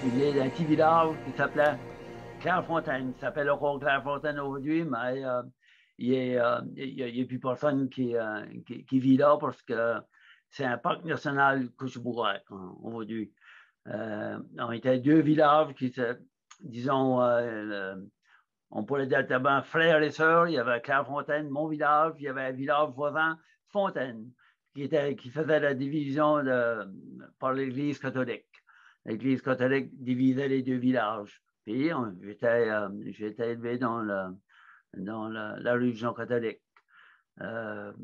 suis né d'un petit village qui s'appelait Clairefontaine. Il s'appelle encore Clairefontaine aujourd'hui, mais il n'y a plus personne qui vit là parce que c'est un parc national Couche-Bourrac aujourd'hui. On était deux villages qui se, disons, on pourrait dire d'abord frères et sœurs. Il y avait Clairefontaine, mon village, il y avait un village voisin, Fontaine, qui faisait la division par l'Église catholique. L'Église catholique divisait les deux villages. Puis j'étais élevé dans la religion catholique. Euh,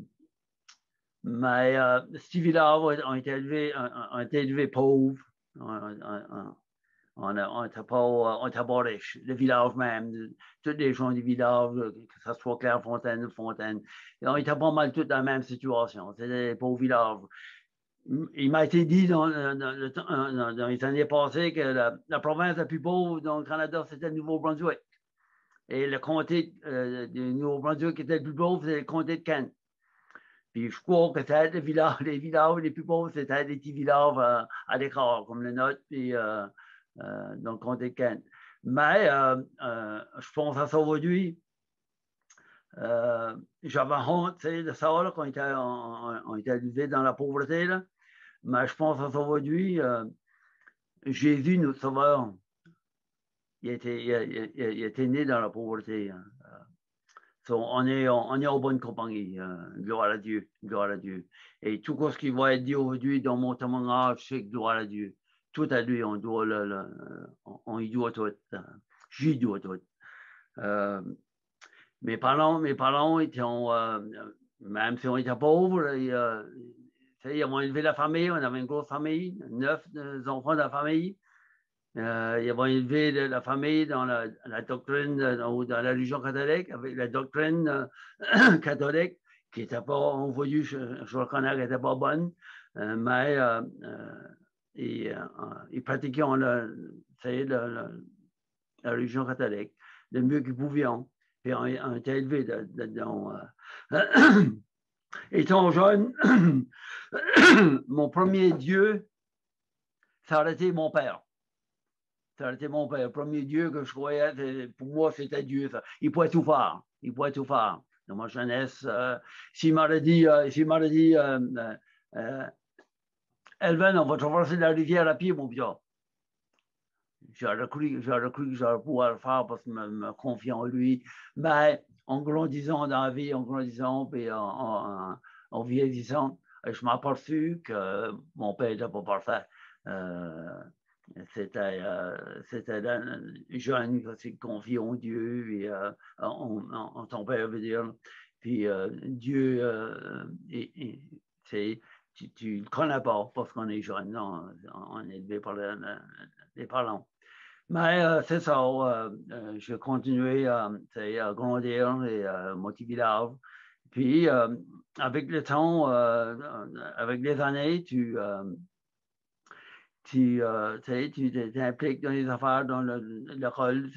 mais ces villages ont été élevés pauvres. On n'était pas riches. Le village même, tous les gens du village, que ce soit Clairefontaine ou Fontaine, on était pas mal tous dans la même situation. C'était des pauvres villages. Il m'a été dit dans les années passées que la province la plus pauvre dans le Canada, c'était le Nouveau-Brunswick. Et le comté du Nouveau-Brunswick qui était le plus pauvre, c'était le comté de Kent. Puis je crois que c'était les villages les plus pauvres, c'était des petits villages à l'écart, comme le nôtre, puis dans le comté de Kent. Mais je pense à ça aujourd'hui. J'avais honte de ça, là, quand on était élevé dans la pauvreté. Là. Mais je pense à ça aujourd'hui. Jésus, notre sauveur, il était né dans la pauvreté. Hein. So, on est en bonne compagnie. Gloire à Dieu. Gloire à Dieu. Et tout ce qui va être dit aujourd'hui dans mon témoignage, c'est gloire à Dieu. Tout à lui, on y doit tout. J'y dois tout. Mes parents étaient, même si on était pauvres, ils ont élevé la famille. On avait une grosse famille, 9 enfants de la famille. Ils ont élevé la famille dans la doctrine, dans la religion catholique, avec la doctrine catholique, qui n'était pas, on voyait, je reconnais qu'elle n'était pas bonne, mais ils pratiquaient la religion catholique le mieux qu'ils pouvaient. Puis on était élevés dedans. Étant jeune, mon premier Dieu, ça aurait été mon père. Ça a été mon père. Le premier Dieu que je croyais, pour moi, c'était Dieu. Ça. Il pouvait tout faire. Il pouvait tout faire. Dans ma jeunesse, s'il m'aurait dit, Elvin, on va traverser la rivière à pied, mon vieux. J'aurais cru que j'aurais pouvoir le faire parce que me confier en lui. Mais en grandissant dans la vie, en grandissant, puis en vieillissant, je m'aperçus que mon père n'était pas parfait. C'était jeune qui s'est confié en Dieu, et en ton père veut dire. Puis Dieu, tu le connais pas parce qu'on est jeune, non, on est élevé par les parents. Mais c'est ça, je continuais à grandir et motiver l'art. Puis, avec le temps, avec les années, tu t'impliques dans les affaires, dans l'école.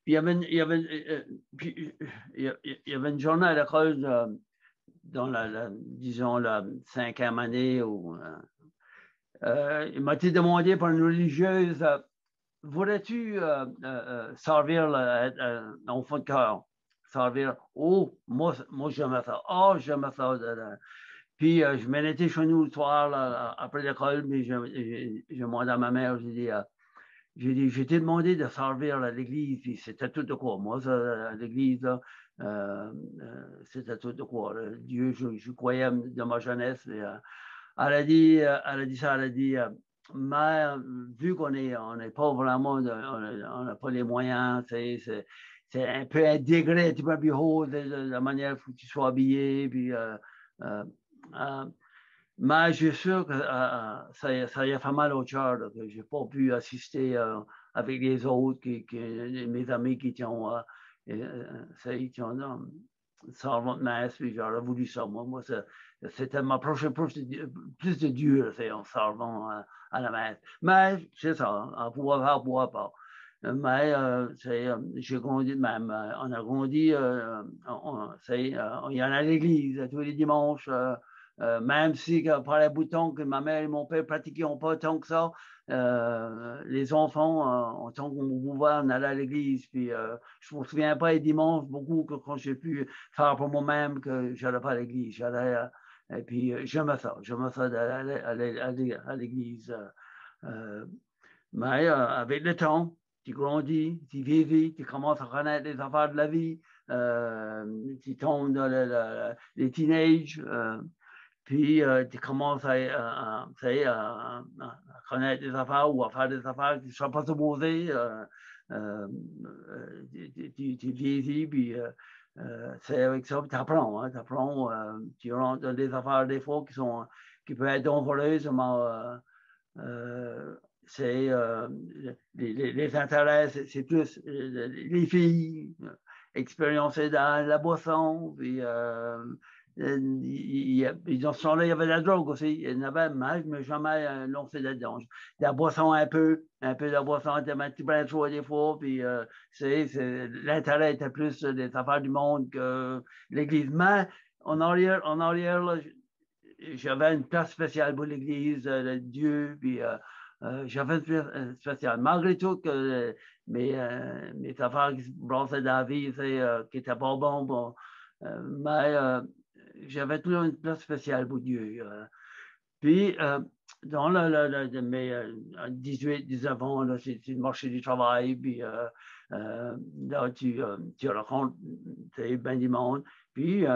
Puis il y avait une journée à l'école dans disons, la 5e année où il m'a été demandé par une religieuse voudrais-tu servir au fond de cœur? Servir, oh, moi j'aimais ça. Oh, j'aimais ça. Puis, je m'en étais chez nous le soir, là, après l'école, mais j'ai demandé à ma mère, j'ai été demandé de servir à l'église, puis c'était tout de quoi. Moi, ça, à l'église, là, c'était tout de quoi. Là. Dieu, je croyais de ma jeunesse. Et, elle a dit, mais vu qu'on n'est pas vraiment, on n'a pas les moyens, c'est un peu un degré, tu peux plus haut de la manière que tu sois habillé, puis mais je suis sûr que ça y a fait mal au cœur que je n'ai pas pu assister avec les autres, mes amis qui ont servant de messe, puis j'aurais voulu ça. Moi c'était ma prochaine plus de Dieu en servant à la messe. Mais c'est ça, à pouvoir faire, pouvoir pas. Mais j'ai grandi de même. On a grandi, il y en a à l'église tous les dimanches. même si par les boutons que ma mère et mon père pratiquaient pas tant que ça, les enfants, en tant que mon pouvoir, on allait à l'église. Puis je ne me souviens pas les dimanches beaucoup que quand j'ai pu faire pour moi-même que je n'allais pas à l'église. Et puis j'aimais ça d'aller à l'église. Mais avec le temps, tu grandis, tu vieillis, tu commences à connaître les affaires de la vie, tu tombes dans les teenage, puis tu commences à connaître des affaires ou à faire des affaires qui ne sont pas supposées. Tu vieillis, puis c'est avec ça que tu apprends. Hein, tu rentres dans des affaires des fois qui peuvent être dangereuses, mais c'est les intérêts, c'est plus les filles, expériencer dans la boisson, puis dans ce temps-là, il y avait de la drogue aussi. Il y en avait, mais je ne me suis jamais lancé là-dedans. La boisson un peu de la boisson, était un petit peu trop des fois, puis l'intérêt était plus des affaires du monde que l'Église. Mais en arrière là, j'avais une place spéciale pour l'Église, Dieu, puis j'avais une place spéciale. Malgré tout que mes affaires qui se brassaient dans la vie, qui n'étaient pas bon, mais j'avais toujours une place spéciale pour Dieu. Puis, dans mes 18, 19 ans, là, c'est le marché du travail, puis là, tu rencontres bien du monde. Puis,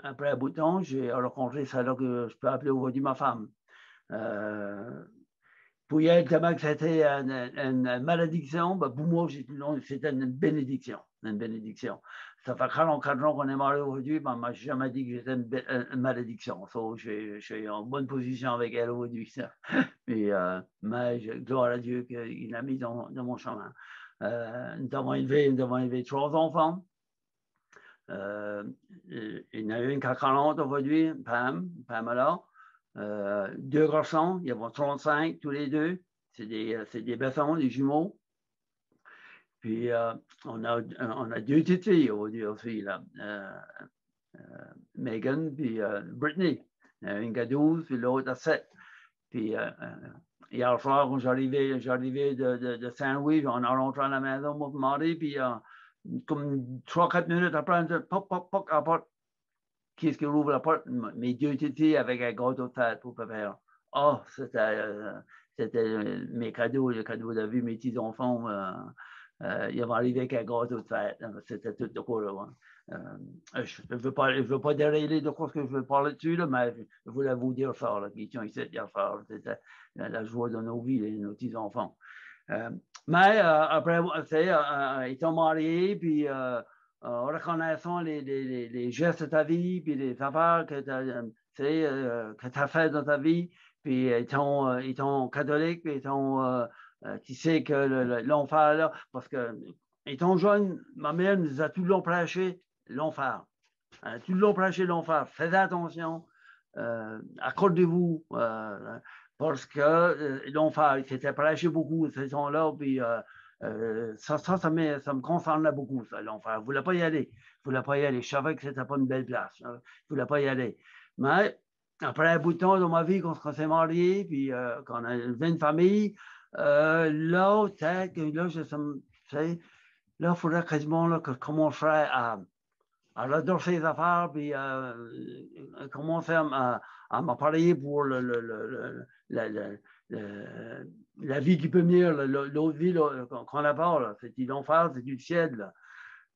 après un bout de temps, j'ai rencontré celle que je peux appeler aujourd'hui ma femme. Pour elle, tellement que c'était une malédiction, ben pour moi, c'était une bénédiction. Une bénédiction. Ça fait 44 ans qu'on est mariés aujourd'hui, ben, moi, je n'ai jamais dit que j'étais une malédiction. So, je suis en bonne position avec elle aujourd'hui. Mais gloire à Dieu qu'il l'a mis dans mon chemin. Nous avons élevé 3 enfants. Il y en a une qui a 40 aujourd'hui, Pamela. 2 garçons, ils vont 35 tous les deux. C'est des bessons, des jumeaux. Puis on a 2 petites filles aujourd'hui aussi, là. Megan puis Brittany. Une qui a 12, puis l'autre a 7. Puis hier soir, quand j'arrivais de Saint-Louis, on a rentré à la maison, mon mari, puis comme 3-4 minutes après, on dit, à la porte. Qui est-ce qui ouvre la porte? Mes 2 petites filles avec un gâteau de fête pour préparer. Oh, c'était mes cadeaux, le cadeau de vie, mes petits enfants. Ils vont arriver avec un gâteau de fête. C'était tout de quoi, là. Je ne veux pas dérailler de quoi ce que je veux parler dessus, là, mais je voulais vous dire ça, là, qui sont ici hier soir. C'était la joie de nos vies, nos petits enfants. Mais après, ils sont mariés, puis reconnaissant les gestes de ta vie, puis les affaires que tu as fait dans ta vie, puis ils sont catholiques, puis tu sais que l'enfer, là, parce que étant jeune, ma mère nous a toujours prêché l'enfer. Toujours prêché l'enfer. Faites attention, accordez-vous, parce que l'enfer, il s'était prêché beaucoup ces gens-là, puis ça me concernait beaucoup, ça, l'enfer. Je ne voulais pas y aller. Je savais que ce n'était pas une belle place. Je ne voulais pas y aller. Mais après un bout de temps dans ma vie, quand on s'est mariés, puis qu'on a élevé une famille, là, peut-être que là, il faudrait quasiment là, que je commencerais à redorer ces affaires, puis commencer à me parler pour la vie qui peut venir, l'autre vie qu'on a pas, c'est du l'enfer, c'est du ciel.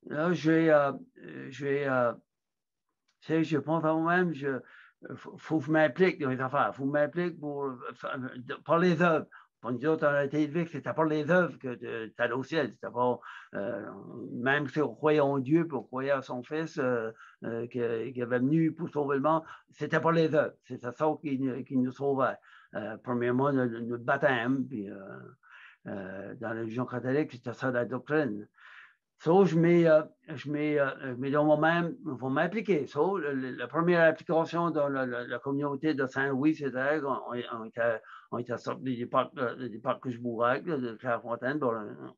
Là, je pense à moi-même, faut que je m'implique dans les affaires, il faut que je m'implique par les œuvres. Pour nous autres, on a été élevés que c'était par les œuvres que tu allais au ciel. C'était pas, même si on croyait en Dieu, puis on croyait à son Fils qui avait venu pour sauver le monde, c'était par les œuvres. C'était ça qui nous sauvait. Premièrement, notre baptême, puis dans la religion catholique, c'était ça la doctrine. So, je mets dans moi-même, il faut m'impliquer. So, la première application dans la communauté de Saint-Louis, c'était qu'on était sortis des parcs que je bourrais, de Clairefontaine,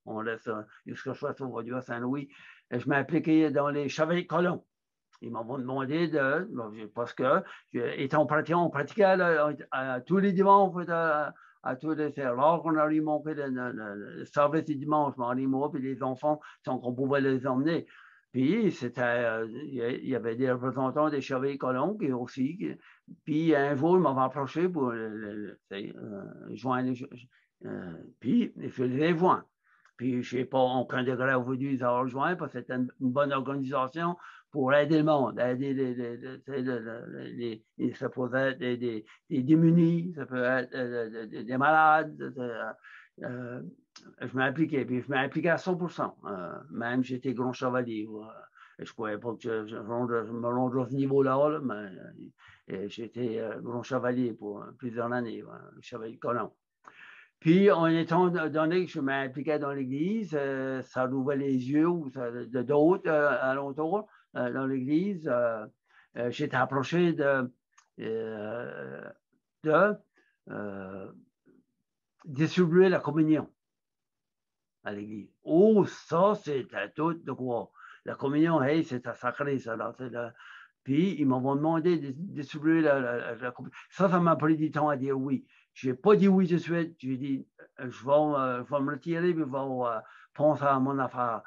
on laisse jusqu'à ce soit aujourd'hui à Saint-Louis. Et je m'impliquais dans les chevaliers colons. ils m'ont demandé parce que, étant pratiquant, on pratiquait tous les dimanches, c'est rare qu'on arrive à manquer le service du dimanche, mais moi, puis les enfants, sans qu'on pouvait les emmener. Puis, il y avait des représentants des chevaliers colons qui aussi. Puis, un jour, ils m'avaient approché pour joindre. Puis, je les ai joints. Puis, je n'ai pas aucun degré aujourd'hui de les avoir rejoints parce que c'était une bonne organisation pour aider le monde, aider ça peut être des démunis, ça peut être des malades. Je m'impliquais, puis je m'impliquais à 100%. Même j'étais grand chevalier. Je ne croyais pas que je me rendrais à ce niveau-là, là, mais j'étais grand chevalier pour plusieurs années, chevalier colon. Puis, en étant donné que je m'impliquais dans l'Église, ça ouvrait les yeux de d'autres alentours dans l'Église. J'étais approché de distribuer la communion à l'Église. Oh, ça, c'était tout de quoi. La communion, hey, c'était sacré, ça. Là, puis, ils m'ont demandé de distribuer la communion. Ça m'a pris du temps à dire oui. Je n'ai pas dit oui tout de suite. J'ai dit, je vais me retirer, puis je vais penser à mon affaire.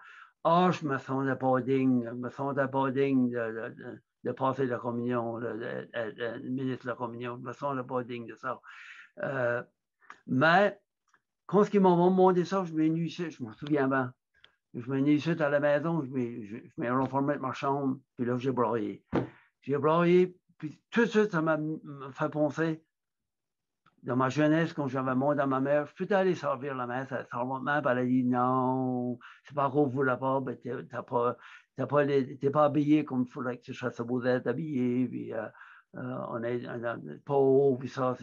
Ah, je ne me sentais pas digne. Je ne me sentais pas digne de passer la communion, le ministre de la communion. Je ne me sentais pas digne de ça. Mais quand ils m'ont demandé ça, je m'ai nu ici, je me souviens bien. Je m'ai nu ici à la maison, je m'ai renfermé de ma chambre, puis là, j'ai broyé. J'ai broyé, puis tout de suite, ça m'a fait penser, dans ma jeunesse, quand j'avais demandé à ma mère, je peux aller servir la messe, elle a dit non, c'est pas qu'on ne voulait pas, mais t'es pas habillé comme il faudrait que tu sois supposé être habillé, puis on est pauvre, puis ça,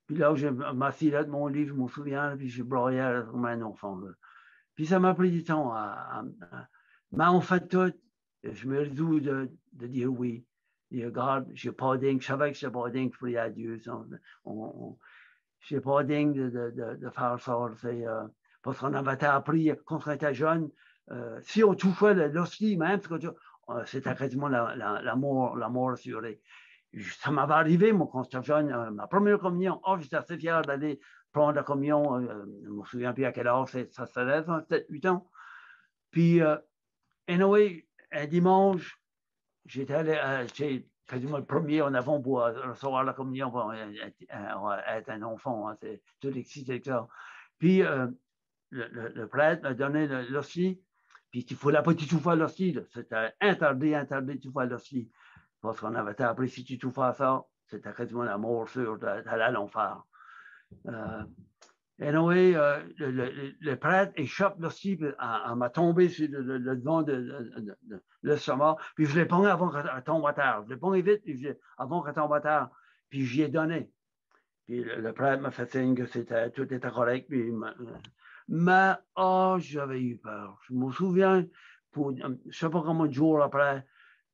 Puis là, je m'assis là de mon livre, je me souviens, puis je broyais comme un enfant. Là. Puis ça m'a pris du temps mais en fait, tout, je me résous de dire oui. Et regarde, je n'ai pas dingue, je savais que je n'étais pas dingue pour prier à Dieu. Je n'étais pas dingue de faire ça. Parce qu'on avait appris quand on était jeune, si on touchait l'hostie même, c'était quasiment la mort assurée. Ça m'avait arrivé, moi, quand j'étais jeune, ma première communion, j'étais assez fier d'aller prendre la communion, je ne me souviens plus à quel âge, ça serait 7-8 ans. Puis, anyway, un dimanche, j'étais quasiment le premier en avant pour recevoir la communion, pour être un enfant, hein, c'est tout excité que ça. Puis, le prêtre m'a donné l'hostie, puis il ne fallait pas du tout faire l'hostie, c'était interdit de faire l'hostie. Parce qu'on avait appris, si tu fais ça, c'était quasiment la mort sûre d'aller à l'enfer. Anyway, le prêtre échappe l'hostie, elle m'a tombé sur le devant de l'estomac, puis je l'ai pogné avant qu'elle tombe à terre. Je l'ai pogné vite, puis avant qu'elle tombe à terre, puis j'y ai donné. Puis le prêtre m'a fait signe que tout était correct, puis mais j'avais eu peur. Je me souviens, je ne sais pas combien de jours après,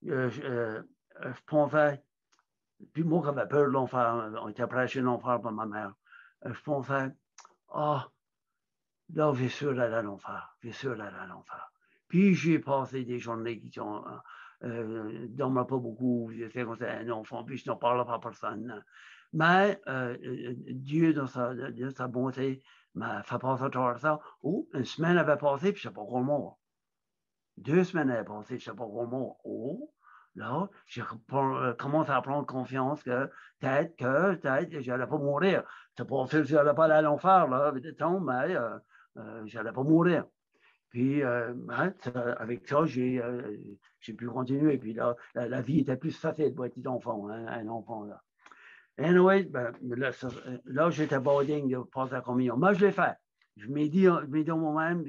je pensais, puis moi qui avais peur de l'enfer, on était prêché l'enfer par ma mère, je pensais, là, j'ai sûr d'aller à l'enfer, Puis j'ai passé des journées qui sont, dormais pas beaucoup, j'étais comme un enfant, puis je n'en parlais pas à personne. Mais Dieu, dans sa bonté, m'a fait passer à travers ça. Une semaine avait passé, puis je ne sais pas comment. 2 semaines avaient passé, je ne sais pas comment. Là, j'ai commencé à prendre confiance que peut-être je n'allais pas mourir. C'est pas sûr que je n'allais pas aller à l'enfer, là, avec des temps, mais je n'allais pas mourir. Puis, avec ça, j'ai pu continuer. Puis là, la vie était plus facile pour un petit enfant, hein, un enfant, là. Anyway, là j'étais pas digne de passer la communion. Moi, je l'ai fait. Je m'ai dit en moi-même,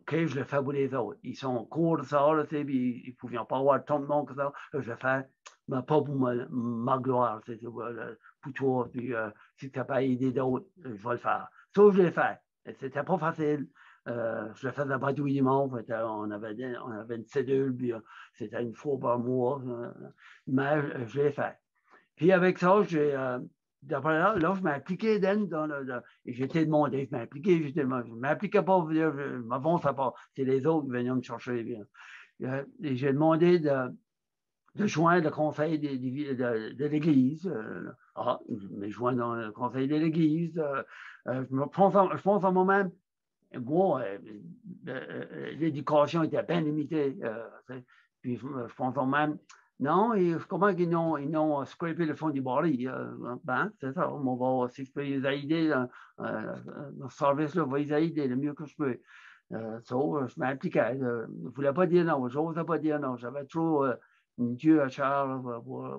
OK, je le fais pour les autres. Ils sont courts de ça, là, puis ils ne pouvaient pas avoir tant de monde que ça. Je le fais, mais pas pour ma gloire, pour toi. Puis si tu n'as pas aidé d'autres, je vais le faire. Ça, je l'ai fait. C'était pas facile. Je le faisais pas tous les dimanches. On avait une cédule, puis c'était une fois par mois. Mais je l'ai fait. Puis avec ça, d'après là, je m'impliquais et j'étais demandé, je m'impliquais, je ne m'impliquais pas, je m'avançais pas. C'est les autres qui venaient me chercher. Bien. Et j'ai demandé de joindre le conseil de l'Église. Je me joins dans le conseil de l'Église. Je pense à moi-même, moi, l'éducation était bien limitée. Puis je pense à moi-même, non, et je comprends qu'ils ont scrapé le fond du baril. Ben, c'est ça, on va, si je peux les aider, le service là, va les aider le mieux que je peux. Je m'impliquais. Je ne voulais pas dire non, je n'osais pas dire non. J'avais trop Dieu à cœur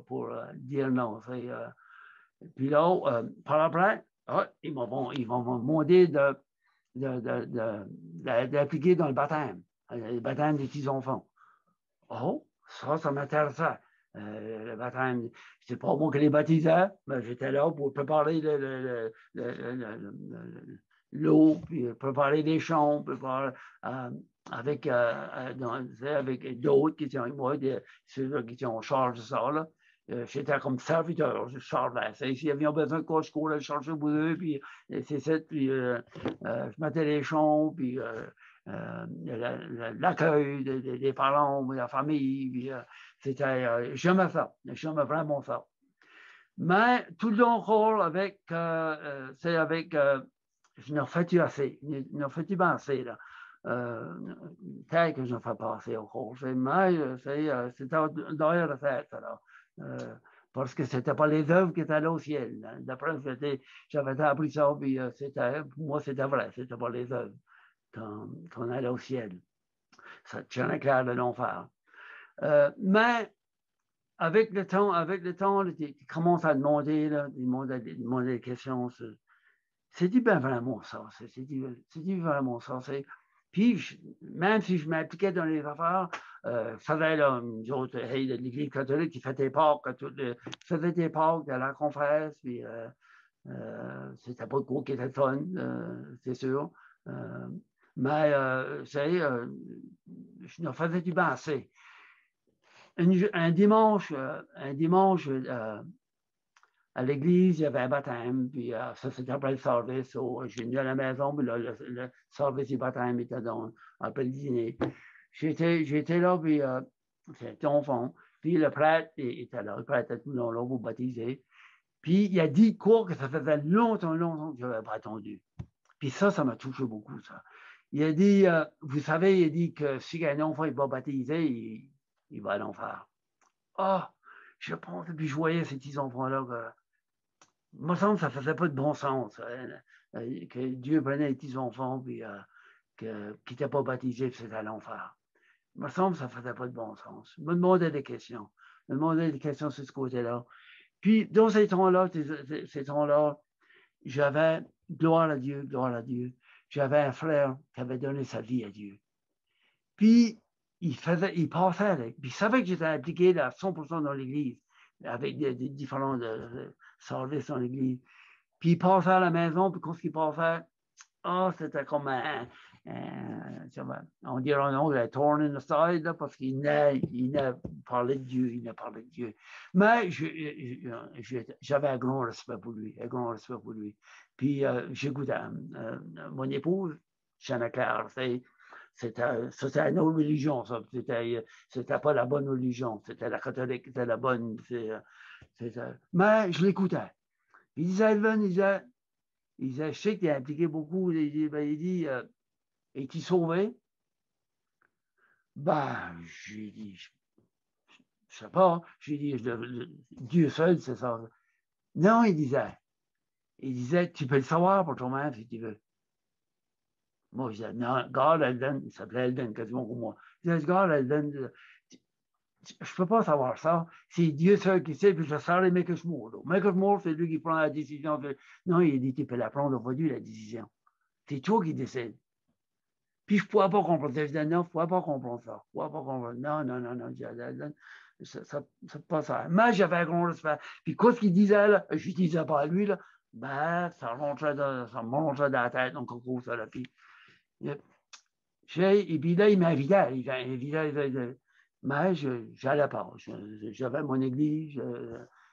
pour dire non. Puis là, par après, ils m'ont demandé d'appliquer dans le baptême des petits-enfants. Oh, ça m'intéressait. Le baptême, c'est pas moi qui les baptisais, mais j'étais là pour préparer l'eau, puis préparer des chants, préparer, avec d'autres qui étaient avec moi, ceux qui étaient en charge de ça. Là. J'étais comme serviteur, je chargeais. S'ils avaient besoin de quoi, je courais le chercher pour eux, puis c'est ça, puis je mettais les chants, puis l'accueil des parents, de la famille. J'aimais ça, j'aimais vraiment ça. Mais tout le long encore, je n'en fais assez, je n'en fais pas assez. Là. Tel que je ne fais pas assez encore. Mais c'est derrière la tête. Parce que ce n'était pas les œuvres qui étaient là au ciel. D'après, j'avais appris ça, puis pour moi, c'était vrai, ce n'était pas les œuvres qu'on allait au ciel. Ça tient clair de l'enfer. Mais avec le temps, tu commences à demander, demander des questions. C'est dit bien vraiment ça. C'est dit vraiment ça. Puis, même si je m'impliquais dans les affaires, faisait là, nous autres, de l'Église catholique qui faisait des Pâques, faisait des Pâques à la confesse, puis c'était pas le cours qui était fun, c'est sûr. Mais, je ne faisais du bien assez. Un dimanche à l'église, il y avait un baptême, puis ça, c'était après le service. J'ai venu à la maison, puis là, le service du baptême était après le dîner. J'étais là, puis j'étais enfant, puis le prêtre était là, le prêtre était tout là pour baptiser. Puis il a dit quoi que ça faisait longtemps que je n'avais pas attendu. Puis ça m'a touché beaucoup, ça. Il a dit, vous savez, il a dit que si un enfant n'est pas baptisé, il va à l'enfer. Ah, je pense, puis je voyais ces petits enfants-là, il me semble que ça ne faisait pas de bon sens, que Dieu prenait les petits enfants, puis qui n'étaient pas baptisés, puis c'était à l'enfer. Il me semble que ça ne faisait pas de bon sens. Je me demandais des questions. Je me demandais des questions sur ce côté-là. Puis, dans ces temps-là, j'avais, gloire à Dieu, j'avais un frère qui avait donné sa vie à Dieu. Puis, il passait avec. Puis, il savait que j'étais impliqué à 100% dans l'Église, avec des différents services dans l'Église. Puis, il passait à la maison, puis quand il passait, c'était comme on dirait en anglais, torn in the side, là, parce qu'il n'a parlé de Dieu, Mais j'avais un grand respect pour lui, Puis j'écoutais mon épouse, Jeanne Claire, c'était une autre religion, ça. C'était pas la bonne religion, c'était la catholique, c'était la bonne. Mais je l'écoutais. Il disait, Elvin, il disait, je sais que tu es impliqué beaucoup. Il dit, es-tu sauvé? Ben, j'ai dit, je ne sais pas. J'ai dit, Dieu seul, c'est ça. Non, il disait, tu peux le savoir pour toi-même si tu veux. Moi, je disais, non, God Elden, il s'appelait Elden quasiment pour moi. Je disais, God Elden, je ne peux pas savoir ça. C'est Dieu seul qui sait, puis je savais, mais que je mourre. Mais que je mourre, c'est lui qui prend la décision. Non, il dit, tu peux la prendre aujourd'hui, la décision. C'est toi qui décides. Puis je ne pouvais pas comprendre ça. Je disais, non, je ne pouvais pas comprendre ça. Je ne pouvais pas comprendre. Non. C'est pas ça. Mais j'avais un grand respect. Puis quoi ce qu'il disait, là, je ne disais pas à lui, là, ben, ça me rentrait dans la tête, donc on ça, là. Puis, et puis là, il m'invitait. Mais je n'allais pas. J'avais mon église.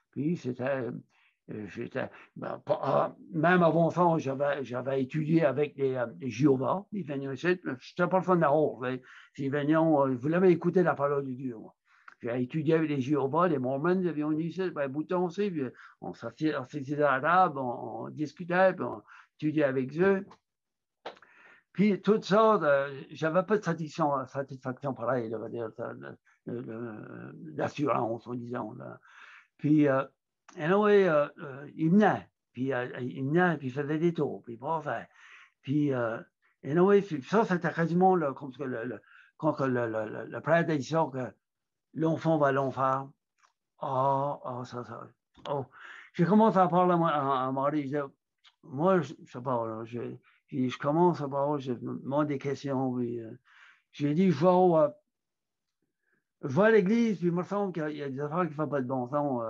Puis c'était. Même avant ça, j'avais étudié avec les Jéhovah, ils venaient ici. Je n'étais pas le fan d'Ahor. Ils venaient, vous l'avez écouté la parole de Dieu. J'ai étudié avec les Jéhovah, les Mormons, ils viennent ici, bouton aussi, puis on s'assisait à la table, on discutait, puis on étudiait avec eux. Puis tout ça, j'avais pas de satisfaction pareille, je veux dire, d'assurance, disons. Là. Puis, anyway, il venait, puis il faisait des tours, puis il passait. Puis, anyway, ça, c'était quasiment là, comme quand le prêtre a dit ça, que l'enfant va l'enfer. Ça. Oh. J'ai commencé à parler à Marie, moi, je sais pas, là, je commence à parler, je me demande des questions, puis j'ai dit, je vais à l'église, puis il me semble qu'il y a des affaires qui ne font pas de bon sens.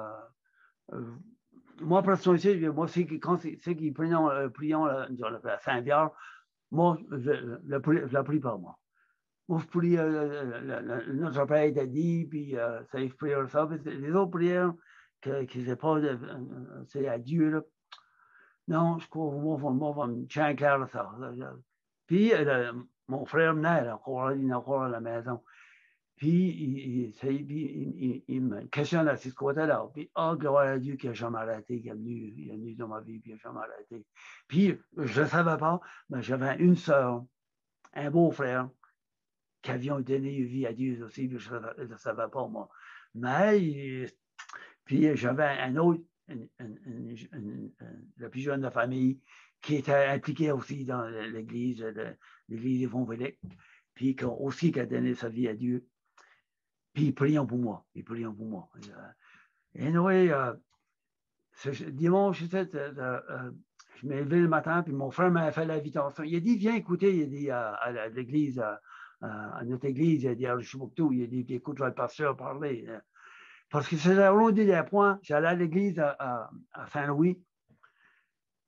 Moi, personnellement, moi, quand c'est qui prions la Saint-Pierre, moi, je ne la prie pas, moi. Moi, je prie notre Père t'a dit, puis ça, je prie ça. Les autres prières, qui c'est pas, c'est à Dieu, là. Non, je crois, moi, me tiens clair de ça. Puis, mon frère venait, encore à la maison. Puis, il me questionne à ce côté-là. Puis, gloire à Dieu qui n'a jamais arrêté, qui est venu dans ma vie, puis il n'a jamais arrêté. Puis, je ne savais pas, mais j'avais une sœur, un beau-frère, qui avions donné vie à Dieu aussi, puis je ne savais pas, moi. Mais, puis, j'avais un autre, le plus jeune de la famille, qui était impliqué aussi dans l'église évangélique, puis aussi qui a donné sa vie à Dieu. Puis prions pour moi. Et anyway, dimanche, je m'ai levé le matin, puis mon frère m'a fait l'invitation. Il a dit, viens écouter, il a dit à l'église, à notre église, il a dit à Chibouctou, il a dit, écoute, je vais le pasteur parler. Parce que c'est la ronde des points. J'allais à l'église à Saint-Louis.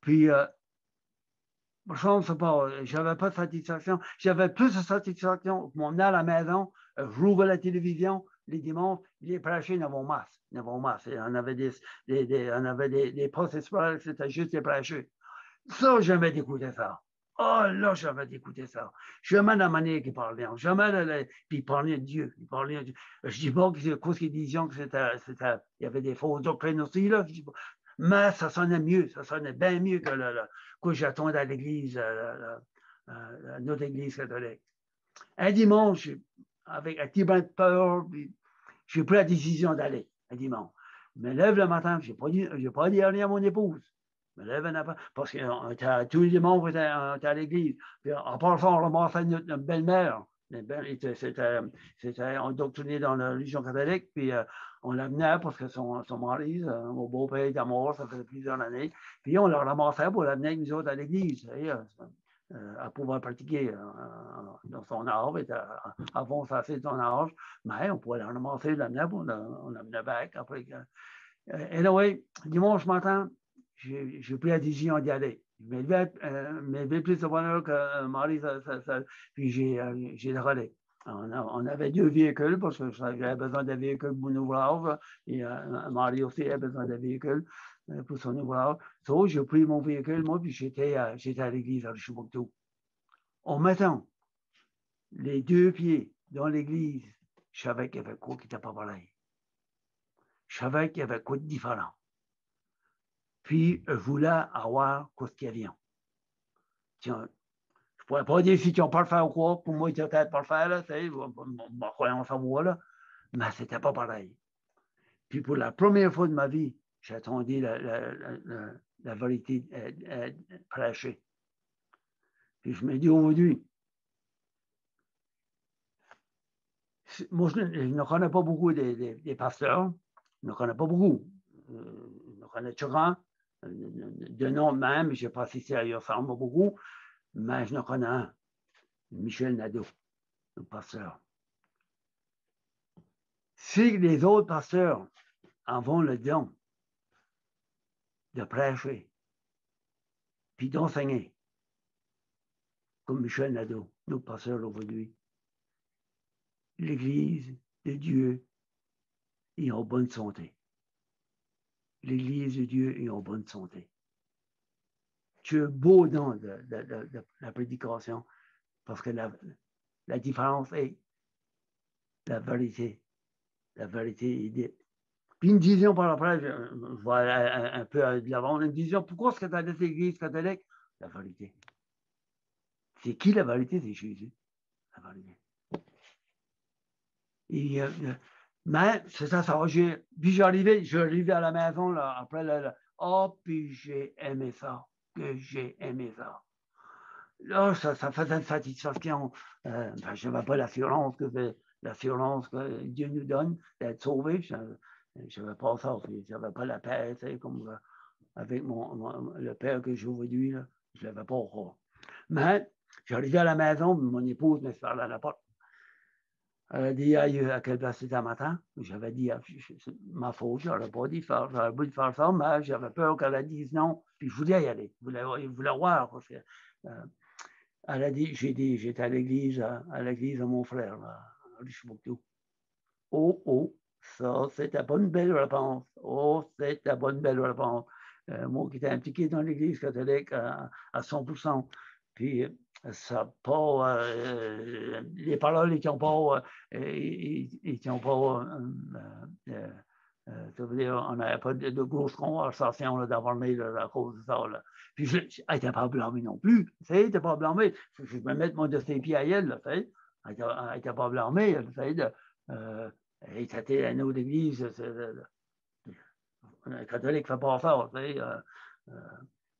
Puis, je ne sais pas, j'avais pas de satisfaction. J'avais plus de satisfaction. On venait à la maison, je rouvrais la télévision les dimanches, les prêchés n'avaient masse. On avait des postes exprès, c'était juste des prêchés. Ça, jamais d'écouter ça. Oh là, j'avais d'écouter ça. Jamais la manière qu'il parlait. Puis il parlait de Dieu. Je dis pas que ce qu'ils disaient que il y avait des fausses doctrines aussi, là. Mais ça sonnait mieux. Ça sonnait bien mieux que j'attendais à l'église, notre église catholique. Un dimanche, avec un petit brin de peur, j'ai pris la décision d'aller un dimanche. Je me lève le matin, je n'ai pas dit rien à mon épouse. Je me lève un après, parce que tous les dimanches, on était à l'église. Puis, en passant, on ramassait notre belle-mère. C'était endoctriné dans la religion catholique, puis on l'amenait parce que son mari, mon beau-père était mort, ça faisait plusieurs années. Puis on la ramassait pour l'amener avec nous autres à l'église. À pouvoir pratiquer dans son âge, avant ça fait son âge, mais on pourrait la ramasser, l'amener, on l'amenait back après. Anyway, dimanche matin, j'ai pris la décision d'y aller. Je m'ai levé plus de bonheur que Marie, puis j'ai le relais. On avait 2 véhicules parce que j'avais besoin de véhicules pour nous ouvrage et Marie aussi avait besoin de véhicules pour son ouvrage. Donc, j'ai pris mon véhicule, moi, puis j'étais à l'église à Chibouctou. En mettant les 2 pieds dans l'église, je savais qu'il y avait quoi qui n'était pas pareil. Je savais qu'il y avait quoi de différent. Puis, je voulais avoir quoi ce qu'il y avait. Je ne pourrais pas dire si tu n'as pas le faire ou quoi. Pour moi, il était peut-être pas le faire, là, croyons savoir, là. Mais ce n'était pas pareil. Puis, pour la première fois de ma vie, j'attendais la vérité prêchée. Puis, je me dis aujourd'hui, moi, je ne connais pas beaucoup des pasteurs. Je ne connais pas beaucoup. Je ne connais pas de nom même. Je ne sais pas si ça ressemble beaucoup. Mais je ne connais un. Michel Nadeau, le pasteur. Si les autres pasteurs en vont le don de prêcher, puis d'enseigner, comme Michel Nadeau, notre pasteur aujourd'hui, l'Église de Dieu est en bonne santé. l'Église de Dieu est en bonne santé. Tu es beau dans la prédication parce que la différence est la vérité. La vérité est dite. Puis une vision par après, je vois un peu de l'avant, une vision, pourquoi est-ce que tu as laissé l'Église catholique? La vérité. C'est qui la vérité? C'est Jésus. La vérité. Et, mais c'est ça, puis j'arrivais à la maison, là, après, puis j'ai aimé ça, que j'ai aimé ça. Là, ça faisait une satisfaction. Je n'avais pas l'assurance que Dieu nous donne d'être sauvés. Je n'avais pas ça, je n'avais pas la paix, comme avec le père que j'ai aujourd'hui, là, je ne l'avais pas encore. Mais j'arrivais à la maison, mon épouse me parlait à la porte. Elle a dit à quelle place c'était matin. J'avais dit, ma faute, je n'aurais pas dit faire, j'aurais voulu faire ça, mais j'avais peur qu'elle dise non. Puis je voulais y aller, je voulais voir. Parce que, elle a dit, j'étais à l'église de mon frère, là, à Richemoutou. Oh, ça, c'était pas une belle réponse. Oh, c'était pas une belle réponse. Moi qui étais impliqué dans l'église catholique à 100%. Puis, ça pas, les paroles n'étaient pas, ça veut dire, on n'avait pas de grosses conversations d'avoir mis à cause de ça. Là. Puis, elle n'était pas blâmée non plus. Elle n'était pas blâmée. Je me mettre moi de ses pieds à elle. Là, elle n'était pas blâmée. Elle était à une église. Un catholique ne fait pas ça.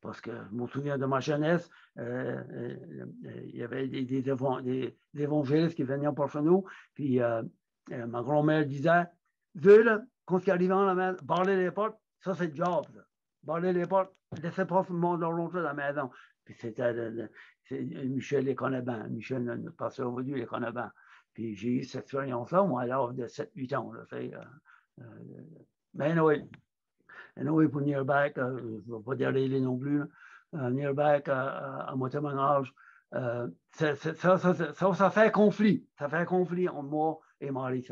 Parce que je me souviens de ma jeunesse, il y avait des évangélistes qui venaient pour chez nous, puis ma grand-mère disait, quand il arrivait à la maison, barrer les portes, ça c'est le job. Barrer les portes, laissez pas tout le monde rentrer dans la maison. Puis c'était Michel les connaît bien. Michel, le pasteur aujourd'hui, les connaît bien. Puis j'ai eu cette expérience-là, moi, à l'âge de 7-8 ans. Mais oui. Anyway, pour Nearback, je ne vais pas dire les non plus, Nearback à moitié mon âge, ça fait conflit. Ça fait conflit entre moi et Marie.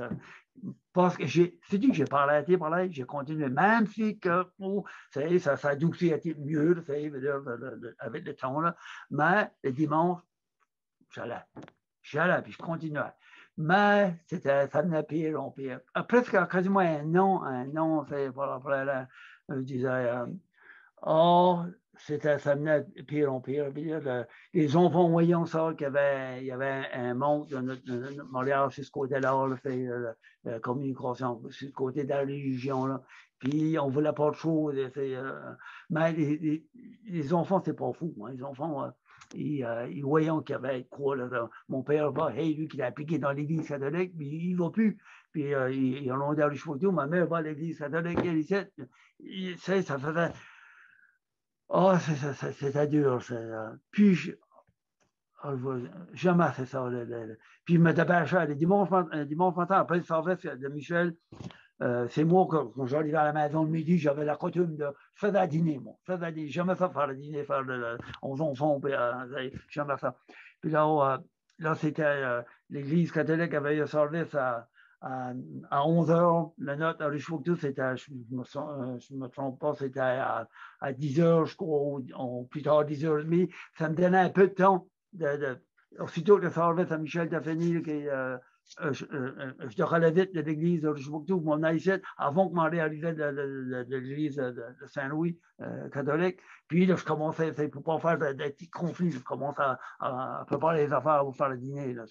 Parce que c'est dit que j'ai parlé, j'ai continué, même si que, ça adoucit un petit mieux, avec le temps, là. Mais le dimanche, j'allais, puis je continuais. Mais ça venait pire en pire. Presque quasiment un an, c'est par après, là, je disais, ça venait pire en pire. Puis, les enfants voyant ça, qu'il y avait un manque de notre mariage sur ce côté-là, la communication, sur le côté de la religion, là. Puis on ne voulait pas de choses. Mais les enfants, c'est pas fou. Hein. Les enfants, ils voyant qu'il y avait quoi, là, mon père va, lui qui est appliqué dans l'église catholique, puis il ne va plus. Puis ils ont dans les chevaux, ma mère va à l'église catholique, ça faisait. Oh, c'était dur. Puis, jamais fait ça. Puis, je me dépêchais. Le dimanche matin, après le service de Michel, c'est moi, quand j'arrivais à la maison le midi, j'avais la coutume de faire à dîner, moi. Jamais fait faire le dîner, aux enfants, puis, jamais ça. Puis là c'était l'église catholique avait un service à 11 heures. La note à Richelieu, c'était, je ne me trompe pas, c'était à 10 heures, je crois, ou plus tard 10 heures et demie. Ça me donnait un peu de temps. Aussitôt que le service à Michel Tafeni, je te relais vite de l'église de Richelieu, mon ici, avant que m'en réalisais de l'église de Saint-Louis catholique. Puis là, je commençais, pour ne pas faire des petits conflits, je commençais à préparer les affaires pour faire le dîner. Là,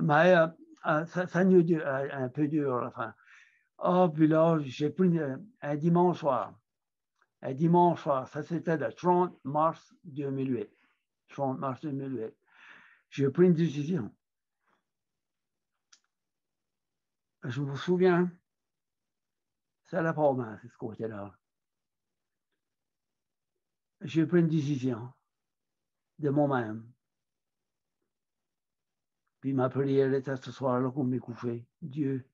mais ça nous un peu dur à la fin. Puis là, j'ai pris un dimanche soir. Un dimanche soir, ça c'était le 30 mars 2008. 30 mars 2008. J'ai pris une décision. Je me souviens, ça n'a pas mal, ce côté-là. J'ai pris une décision de moi-même. Puis ma prière était ce soir-là qu'on m'est couché. Dieu,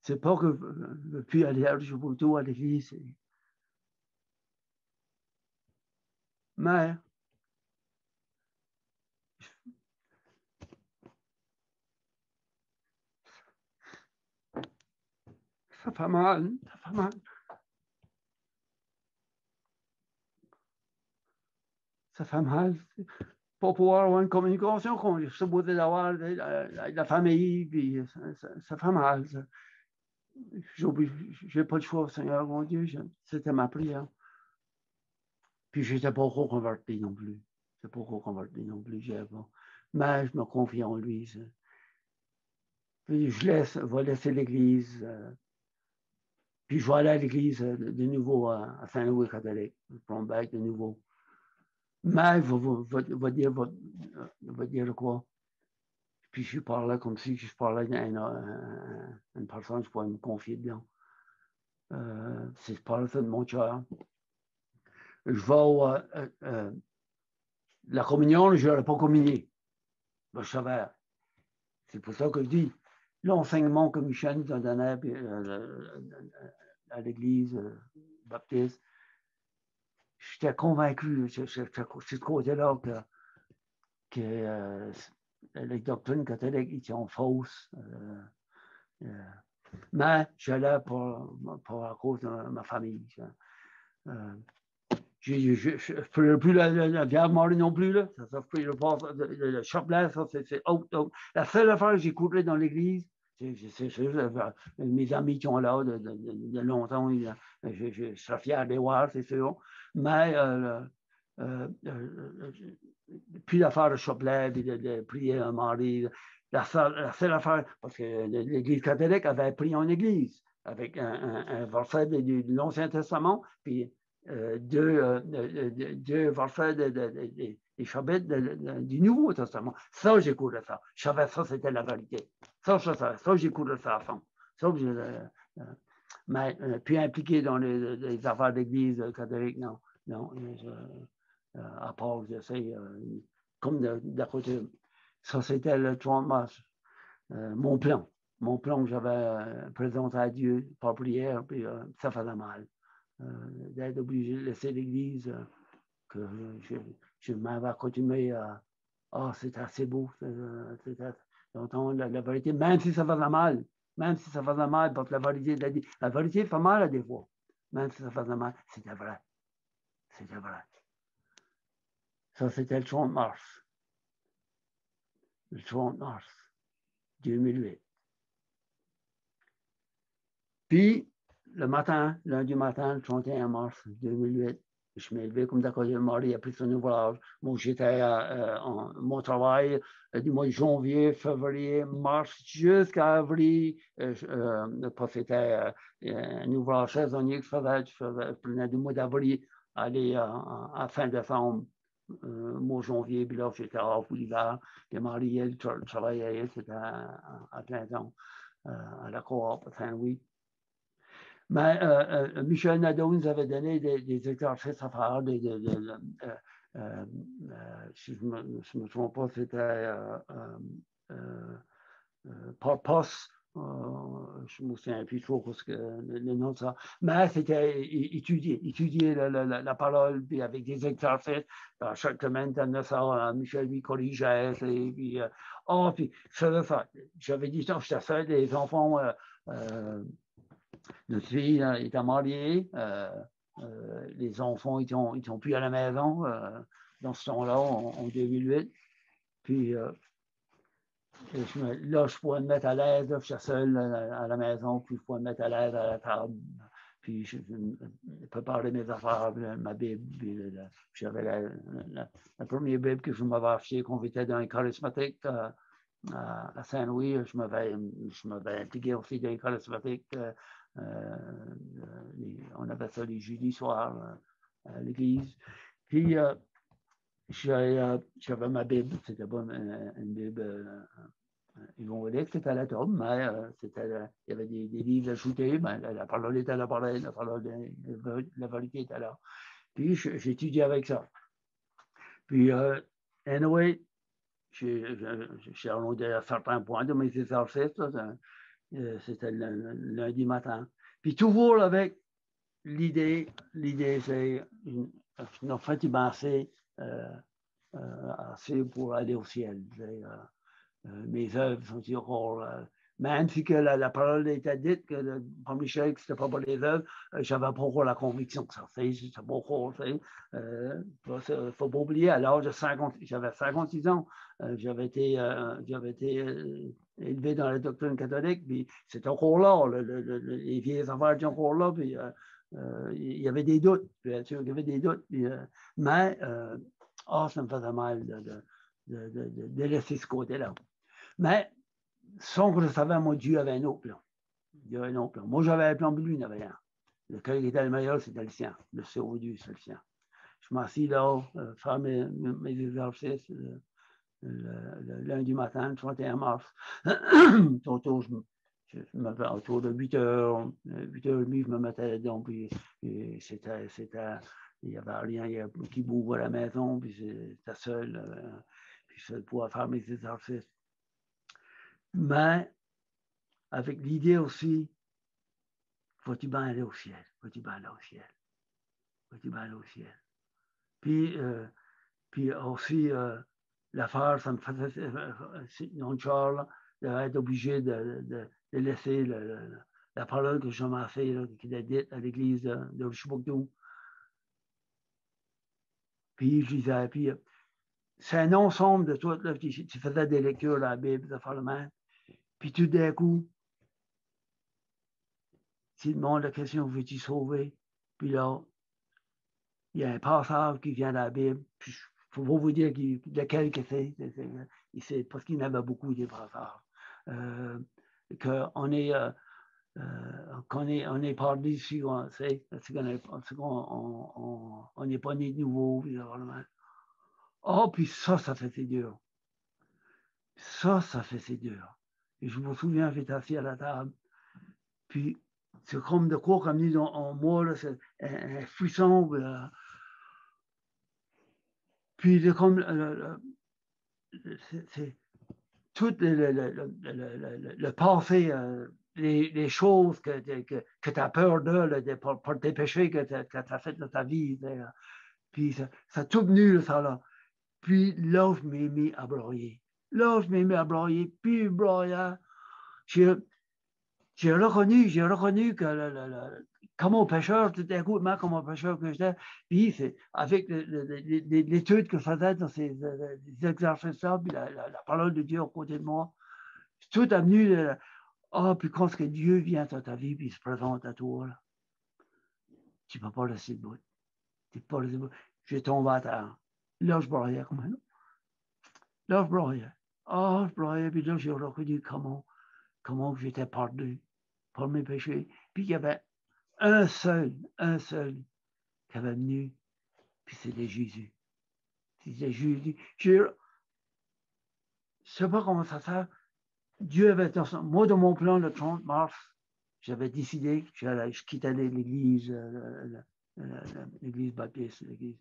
c'est pas que je ne puis aller à l'église. Mais fait mal, ça fait mal. Ça fait mal. Pour pouvoir avoir une communication qu'on est supposé d'avoir avec la famille, puis ça fait mal. Je n'ai pas le choix, Seigneur, mon Dieu, c'était ma prière. Puis je n'étais pas encore converti non plus. Je n'étais pas encore converti non plus, mais je me confie en lui. Puis je vais laisser l'Église. Puis je vais aller à l'Église de nouveau à Saint-Louis catholique. Je prends back de nouveau. Mais va dire quoi? Puis je parlais comme si je parlais à une personne, je pouvais me confier dedans. Si je parle ça de mon cœur. Je vais la communion, je n'aurais pas communié. Ben, je savais. C'est pour ça que je dis, l'enseignement que Michel nous a donné à l'église baptiste, j'étais convaincu, c'est ce côté-là que les doctrines catholiques étaient fausses. Mais j'allais pour à cause de ma famille. Je ne peux plus la Vierge Marie non plus. Là. Le chapelet, ça, c'est autre. La seule affaire que j'écouterais dans l'église, c'est sûr, mes amis qui sont là de longtemps, je serais fier de les voir, c'est sûr. Mais puis l'affaire de chapelet, puis de prier à Marie, la seule affaire, parce que l'église catholique avait pris en église avec un verset de l'Ancien Testament, puis deux versets des chapitres du Nouveau Testament. Ça, j'écoutais ça. Je savais ça, c'était la vérité. Ça, j'écoutais ça à fond. Ça, mais puis impliqué dans les affaires d'église catholique, non. À part, j'essaie, comme d'à côté. Ça, c'était le 30 mars. Mon plan que j'avais présenté à Dieu par prière, puis ça faisait mal. D'être obligé de laisser l'Église, que je m'avais continué à... c'est assez beau, d'entendre la vérité, même si ça faisait mal. Même si ça faisait mal, parce que la vérité fait mal à des fois. Même si ça faisait mal, c'était vrai. C'était vrai. Ça, c'était le 30 mars. Le 30 mars 2008. Puis, lundi matin, le 31 mars 2008, je m'ai levé comme d'accord, Marie a pris son ouvrage. Moi, j'étais mon travail du mois de janvier, février, mars, jusqu'à avril. Parce que c'était un ouvrage saisonnier que je prenais du mois d'avril, aller à fin décembre, mois janvier, puis là, j'étais off l'hiver. Et Marie, elle travaillait, c'était à plein temps à la coop à Saint-Louis. Mais Michel Nadeau nous avait donné des exercices à faire, si je ne me trompe pas, c'était par poste, je me souviens plus trop parce que le nom de ça, mais c'était étudier la parole, puis avec des exercices. Chaque semaine, dans ça, Michel lui corrigeait, et puis, puis j'avais dit, non, j'étais seul, les enfants, notre fille était mariée, les enfants ils sont plus à la maison dans ce temps-là, en 2008. Puis là, je pouvais me mettre à l'aise, je suis seul à la maison, puis je pouvais me mettre à l'aise à la table. Puis je préparais mes affaires, ma Bible. J'avais la première Bible que je m'avais achetée quand j'étais dans les charismatiques à Saint-Louis. Je m'avais intégré aussi dans les charismatiques. On avait ça les jeudis soirs à l'église. Puis j'avais ma Bible, c'était pas une Bible évangélique, c'était à la tome, mais il y avait des livres ajoutés, mais la parole était là, la parole de la vérité était là. Puis j'étudiais avec ça. Puis anyway, j'ai rendu à certains points de mes exercices, c'était le lundi matin. Puis toujours avec l'idée c'est une fatigué assez pour aller au ciel. Mes œuvres sont encore Même si que la parole était dite que le premier chèque, c'était pas pour les veuves, j'avais pas encore la conviction que ça, c'était pas encore, faut pas oublier, à l'âge de 50, j'avais 56 ans, j'avais été élevé dans la doctrine catholique, puis c'était encore là, les vieilles affaires étaient encore là, puis il y avait des doutes, bien sûr, il y avait des doutes, puis, mais ça me faisait mal de laisser ce côté-là. Mais sans que je savais, mon Dieu avait un autre plan. Il y avait un autre plan. Moi, j'avais un plan, mais lui, il n'avait rien. Lequel était le meilleur, c'était le sien. Le CO2, c'est le sien. Je m'assis là, faire mes exercices le lundi matin, le 31 mars. Autour de 8h, 8h30, je me mettais dedans, puis c'était, il n'y avait rien qui bougeait à la maison, puis j'étais seul, puis je pouvais faire mes exercices. Mais avec l'idée aussi, faut-il bien aller au ciel, faut-il bien aller au ciel, faut-il bien aller au ciel. Puis aussi, l'affaire, ça me faisait, non, Charles, d'être obligé de laisser la parole que je m'ai fait, qui était dite à l'église de Richebourg. Puis je disais, puis c'est un ensemble de tout, là, tu faisais des lectures de la Bible, de faire le même. Puis tout d'un coup, tu demandes la question, veux-tu sauver? Puis là, il y a un passage qui vient de la Bible, puis il ne faut pas vous dire lequel que c'est, parce qu'il y en avait beaucoup des passages. Qu'on est, on est parlé ici, on n'est pas né de nouveau. Puis ça fait dur. Ça fait dur. Et je me souviens, j'étais assis à la table, puis c'est comme de quoi, comme dit en moi, là, c'est un frisson. Puis c'est comme c'est tout le passé, les choses que tu as peur de pour tes péchés que tu as fait dans ta vie. Puis ça tout venu, ça là. Puis là, je m'ai mis à broyer. Puis broyer. J'ai reconnu que comme un pêcheur, tout d'un coup, comme un pêcheur que j'étais, puis avec l'étude que je faisais dans ces exercices-là, puis la parole de Dieu à côté de moi, tout est venu, puis quand que Dieu vient dans ta vie, puis il se présente à toi, là, tu ne peux pas laisser le bout. Tu peux pas laisser le bout. J'ai tombé à terre. Là, je broyais comme un autre. Là, je broyais, puis là, j'ai reconnu comment j'étais pardonné pour mes péchés. Puis il y avait un seul qui avait venu, puis c'était Jésus. C'était Jésus. Je ne sais pas comment ça fait. Dieu avait moi, dans mon plan, le 30 mars, j'avais décidé que je quittais l'église, l'église baptiste, l'église.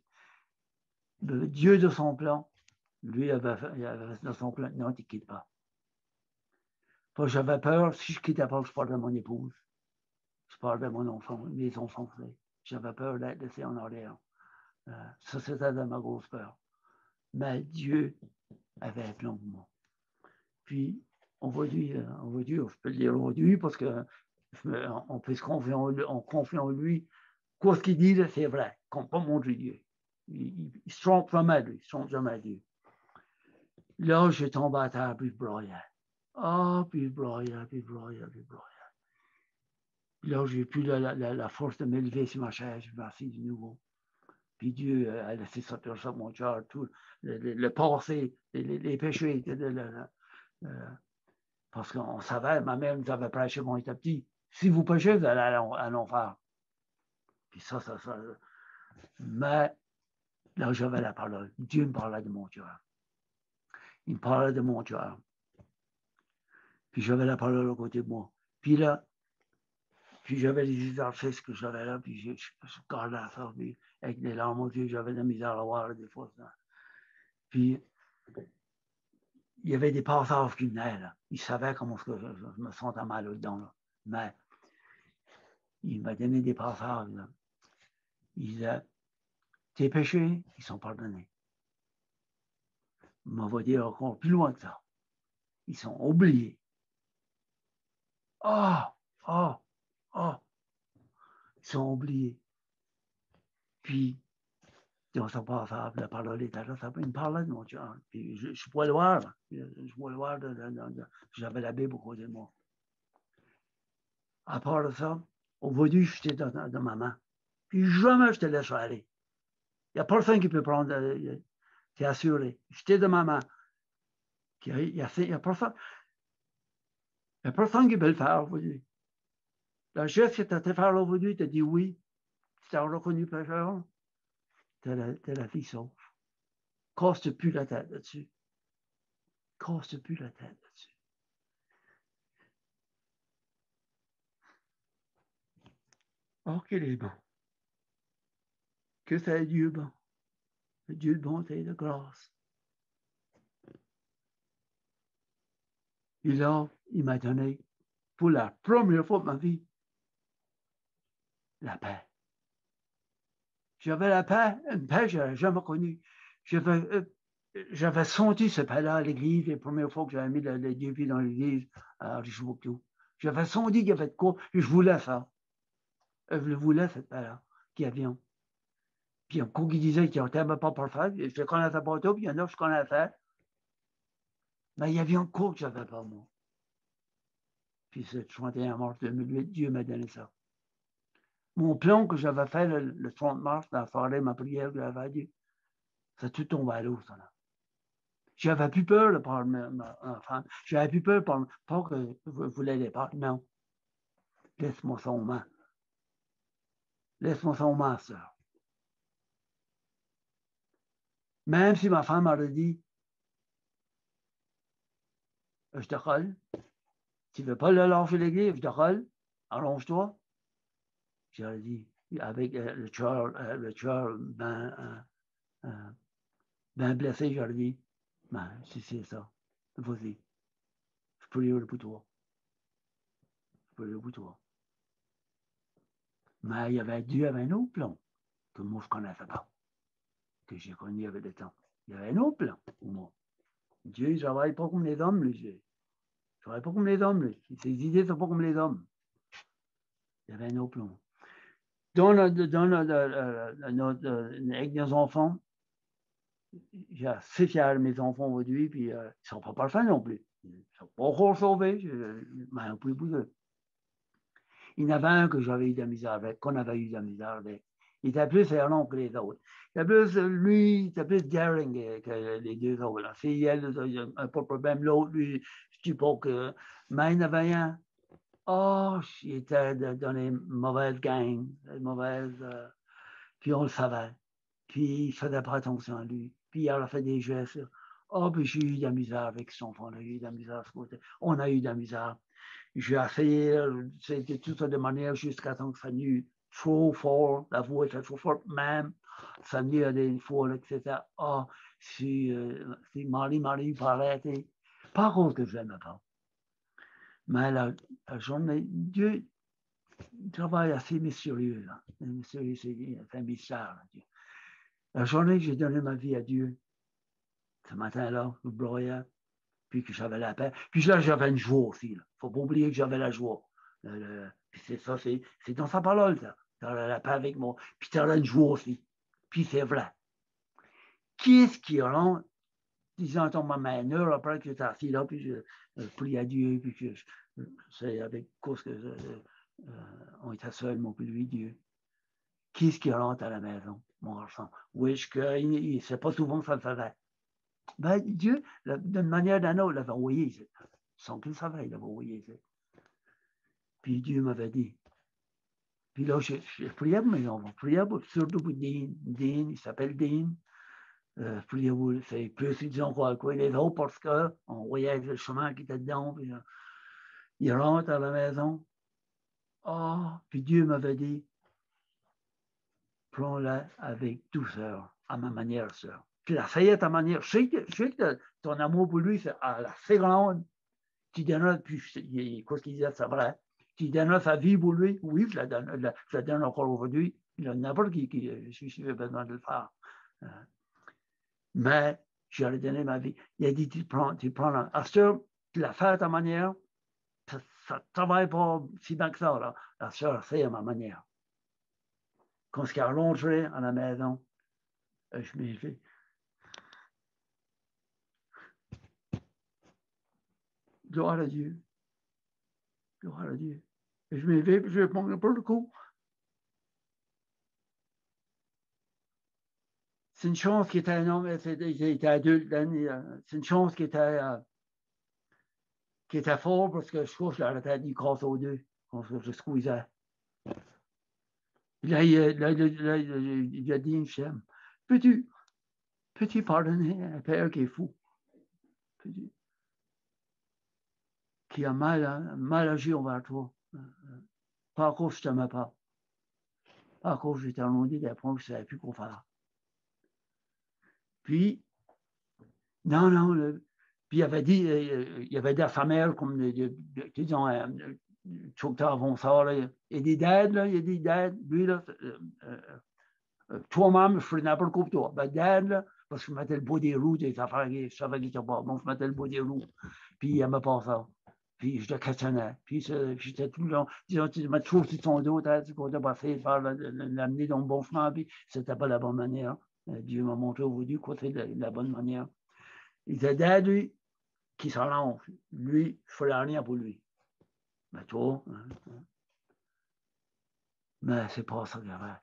Dieu, de son plan, lui avait dans son plan, non, tu ne quittes pas. J'avais peur, si je ne quittais pas, je parlais de mon épouse. Je parlais de mon enfant, mes enfants. J'avais peur d'être laissé en arrière. Ça, c'était de ma grosse peur. Mais Dieu avait un plan pour moi. Puis, on je peux le dire aujourd'hui, parce qu'on peut se confier en lui. Quoi ce qu'il dit, c'est vrai. Qu'on peut montrer Dieu. Il ne se trompe jamais, lui. Il ne se trompe jamais, Dieu. Là, j'ai tombé à terre, puis je broyais. Puis je broyais. Là, j'ai plus la force de m'élever sur ma chaise, je m'assis de nouveau. Puis Dieu a laissé sortir ça, mon cœur, tout le passé, les péchés. Parce qu'on savait, ma mère nous avait prêché quand on était petit. Si vous péchez, vous allez à l'enfer. Puis ça. Mais là, j'avais la parole. Dieu me parlait de mon cœur. Il me parlait de mon cœur. Puis j'avais la parole à côté de moi. Puis là, j'avais les exercices que j'avais là, puis je gardais à ça, puis avec des larmes aux yeux, j'avais de la misère à voir des fois. Ça. Puis il y avait des passages qui venaient là. Il savait comment je me sentais mal là-dedans. Là. Mais il m'a donné des passages. Là. Il disait, tes péchés, ils sont pardonnés. Mais on va dire encore plus loin que ça. Ils sont oubliés. Ah, ah, ah. Ils sont oubliés. Puis, on s'en passe à la parole était là, ça me parlait de mon Dieu. Puis, je pouvais le voir. Je pouvais le voir. J'avais la Bible au côté de moi. À part de ça, aujourd'hui, j'étais dans ma main. Puis jamais je te laisse aller. Il n'y a personne qui peut prendre, t'es assuré. J'étais de ma main. Il y a personne qui peut le faire aujourd'hui. La geste que tu as fait faire aujourd'hui, tu as dit oui. Tu t'as reconnu pécheur. Tu as la vie sauve. Casse plus la tête là-dessus. Casse plus la tête là-dessus. Oh, qu'il est bon. Que c'est Dieu bon. Le Dieu de bonté et de grâce. Et là, il m'a donné, pour la première fois de ma vie, la paix. J'avais la paix, une paix que je n'avais jamais connue. J'avais senti ce paix-là à l'église, les premières fois que j'avais mis les deux pieds dans l'église à Richelieu. J'avais senti qu'il y avait de quoi, et je voulais ça. Je voulais cette paix-là, qu'il y avait. Puis il y a un coup qui disait qu'il n'était pas parfait, je ne connaissais pas tout, puis il y en a que je connaissais. Mais il y avait un coup que je n'avais pas, moi. Puis ce 31 mars 2008, Dieu m'a donné ça. Mon plan que j'avais fait le 30 mars, dans la soirée, ma prière que j'avais dit, ça tout tombé à l'eau, ça là. J'avais plus peur de parler ma femme. J'avais plus peur pas que vous voulez les parler. Non. Laisse-moi son main. Laisse-moi son main, sœur. Même si ma femme m'aurait dit, je te colle. Tu ne veux pas le lâcher l'église, je te colle. Allonge-toi. J'aurais dit, avec le tueur ben blessé, j'aurais dit, ben, si c'est ça, vas-y. Je peux lire pour toi. Je peux lire pour toi. Mais Dieu avait un autre plan que moi je ne connaissais pas, que j'ai connu avec le temps. Il y avait un autre plan pour moi. Dieu ne travaille pas comme les hommes, lui. Il ne travaille pas comme les hommes, lui. Ses idées ne sont pas comme les hommes. Il y avait un autre plan. Avec nos enfants, j'ai assez fier de mes enfants aujourd'hui, puis ils ne sont pas parfaits non plus. Ils ne sont pas encore sauvés, mais un peu pour eux. Il y en avait un que j'avais eu de la misère avec, qu'on avait eu de la misère avec. Il était plus errant que les autres. Il était plus, lui, il était plus daring que les deux autres. Là. Si elle a pas de problème, l'autre, lui, je ne dis pas que. Mais il y en avait un. Oh, il était dans les mauvaises gangs, les mauvaises. Puis on le savait. Puis il ne faisait pas attention à lui. Puis il a fait des gestes. Oh, puis j'ai eu de la misère avec son enfant. On a eu de la misère à ce côté. On a eu de la misère. J'ai essayé, c'était tout ça de manière jusqu'à temps que ça n'eût trop fort, la voix était trop forte même, ça n'eût à des fois, etc. Ah, si Marie parlait, pas cause que je l'aimais pas. Mais la journée, Dieu travaille assez mystérieux, là. Mystérieux, c'est un mystère, là, Dieu. La journée que j'ai donné ma vie à Dieu, ce matin-là, je broyais, puis que j'avais la paix. Puis là, j'avais une joie aussi. Il ne faut pas oublier que j'avais la joie. Puis c'est ça, c'est dans sa parole, ça. Tu as la paix avec moi. Puis tu as une joie aussi. Puis c'est vrai. Qu'est-ce qui rend, disons, ma une heure après que j'étais assis là, puis je prie à Dieu, puis que c'est avec cause que on était seuls, mon puis lui, Dieu. Qu'est-ce qui rentre à la maison, mon garçon? Oui, c'est pas souvent que ça le faisait. Ben, Dieu, d'une manière d'un autre, l'avait envoyé. Sans qu'il savait, il l'avait envoyé. Puis Dieu m'avait dit. Puis là, je priais pour mes enfants. Je priais surtout pour Dean. Dean, il s'appelle Dean. Je priais pour, c'est plus, disons, quoi les autres, parce qu'on voyait le chemin qui était dedans. Puis il rentre à la maison. Ah, puis Dieu m'avait dit, prends-la avec douceur, à ma manière, sœur. Puis la fais à ta manière. Je sais que ton amour pour lui, c'est assez grand. Tu donneras, puis quoi qu'il disait, c'est vrai. Tu donneras sa vie pour lui. Oui, je la donne encore aujourd'hui. Il n'y en a pas qui j'ai besoin de le faire. Mais j'allais donner ma vie. Il a dit, tu prends à ce tu la fais à ta manière, ça ne travaille pas si bien que ça. Là. La sœur, c'est à ma manière. Quand je suis rentré à la maison, je me suis gloire à Dieu. Gloire à Dieu. Et je me vais, je vais prendre un peu le coup. C'est une chance qu'il était un homme, il était adulte, c'est une chance qu'il était fort parce que je trouve que la tête du casse aux deux quand je squeezais. Là, il a dit, Hachem, peux-tu pardonner un père qui est fou, qui a mal agi envers toi, pas à cause que je ne t'aimais pas à cause que j'étais allongé d'apprendre que je ne savais plus quoi faire. Puis, non, puis il avait dit à sa mère, comme disons, tout avant ça, il y a des dads, là, il y a des dads, lui, là, toi-même, je ferais n'importe quoi pour toi. Ben, dad, là, parce que je mettais le bout des roues, des affaires, je savais qu'il était pas bon, je mettais le bout des roues, puis il n'aimait pas ça. Puis je le questionnais. Puis j'étais tout le long, disons, tu m'as toujours sur ton dos, tu comptais pas faire, l'amener dans le bon chemin, puis c'était pas la bonne manière. Dieu m'a montré aujourd'hui quoi c'est la bonne manière. Il disait, dad, lui, qui s'en lance, lui, je ferais rien pour lui. Mais toi, mais c'est pas ça qu'il y avait.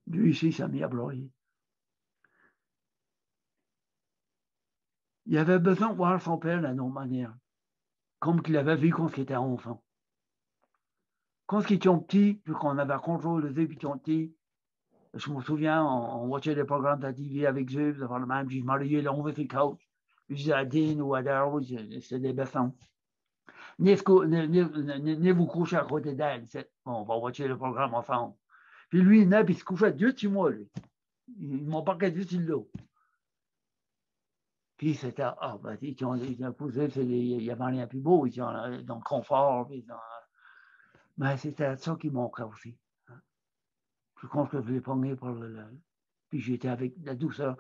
Lui ici, ça m'y a broyé. Il avait besoin de voir son père d'une autre manière, comme qu'il avait vu quand il était enfant. Quand ils étaient petits, puis qu'on avait contrôle des eux, puis ils étaient petits, je me souviens, on watchait des programmes de la TV avec eux, puis le même, je m'arrivais là, on va faire le couch. Je disais à Dean ou à Darrow, c'était des bessons. Ni vous coucher à côté d'elle, on va watcher le programme ensemble. Puis lui, il se couchait Dieu sur moi, lui. Il m'a pas quitté sur l'eau. Puis c'était, ils ont posé, il n'y avait rien de plus beau, ils ont dans le confort, mais c'était ça qui manquait aussi. Je pense que je l'ai pogné par puis j'étais avec la douceur.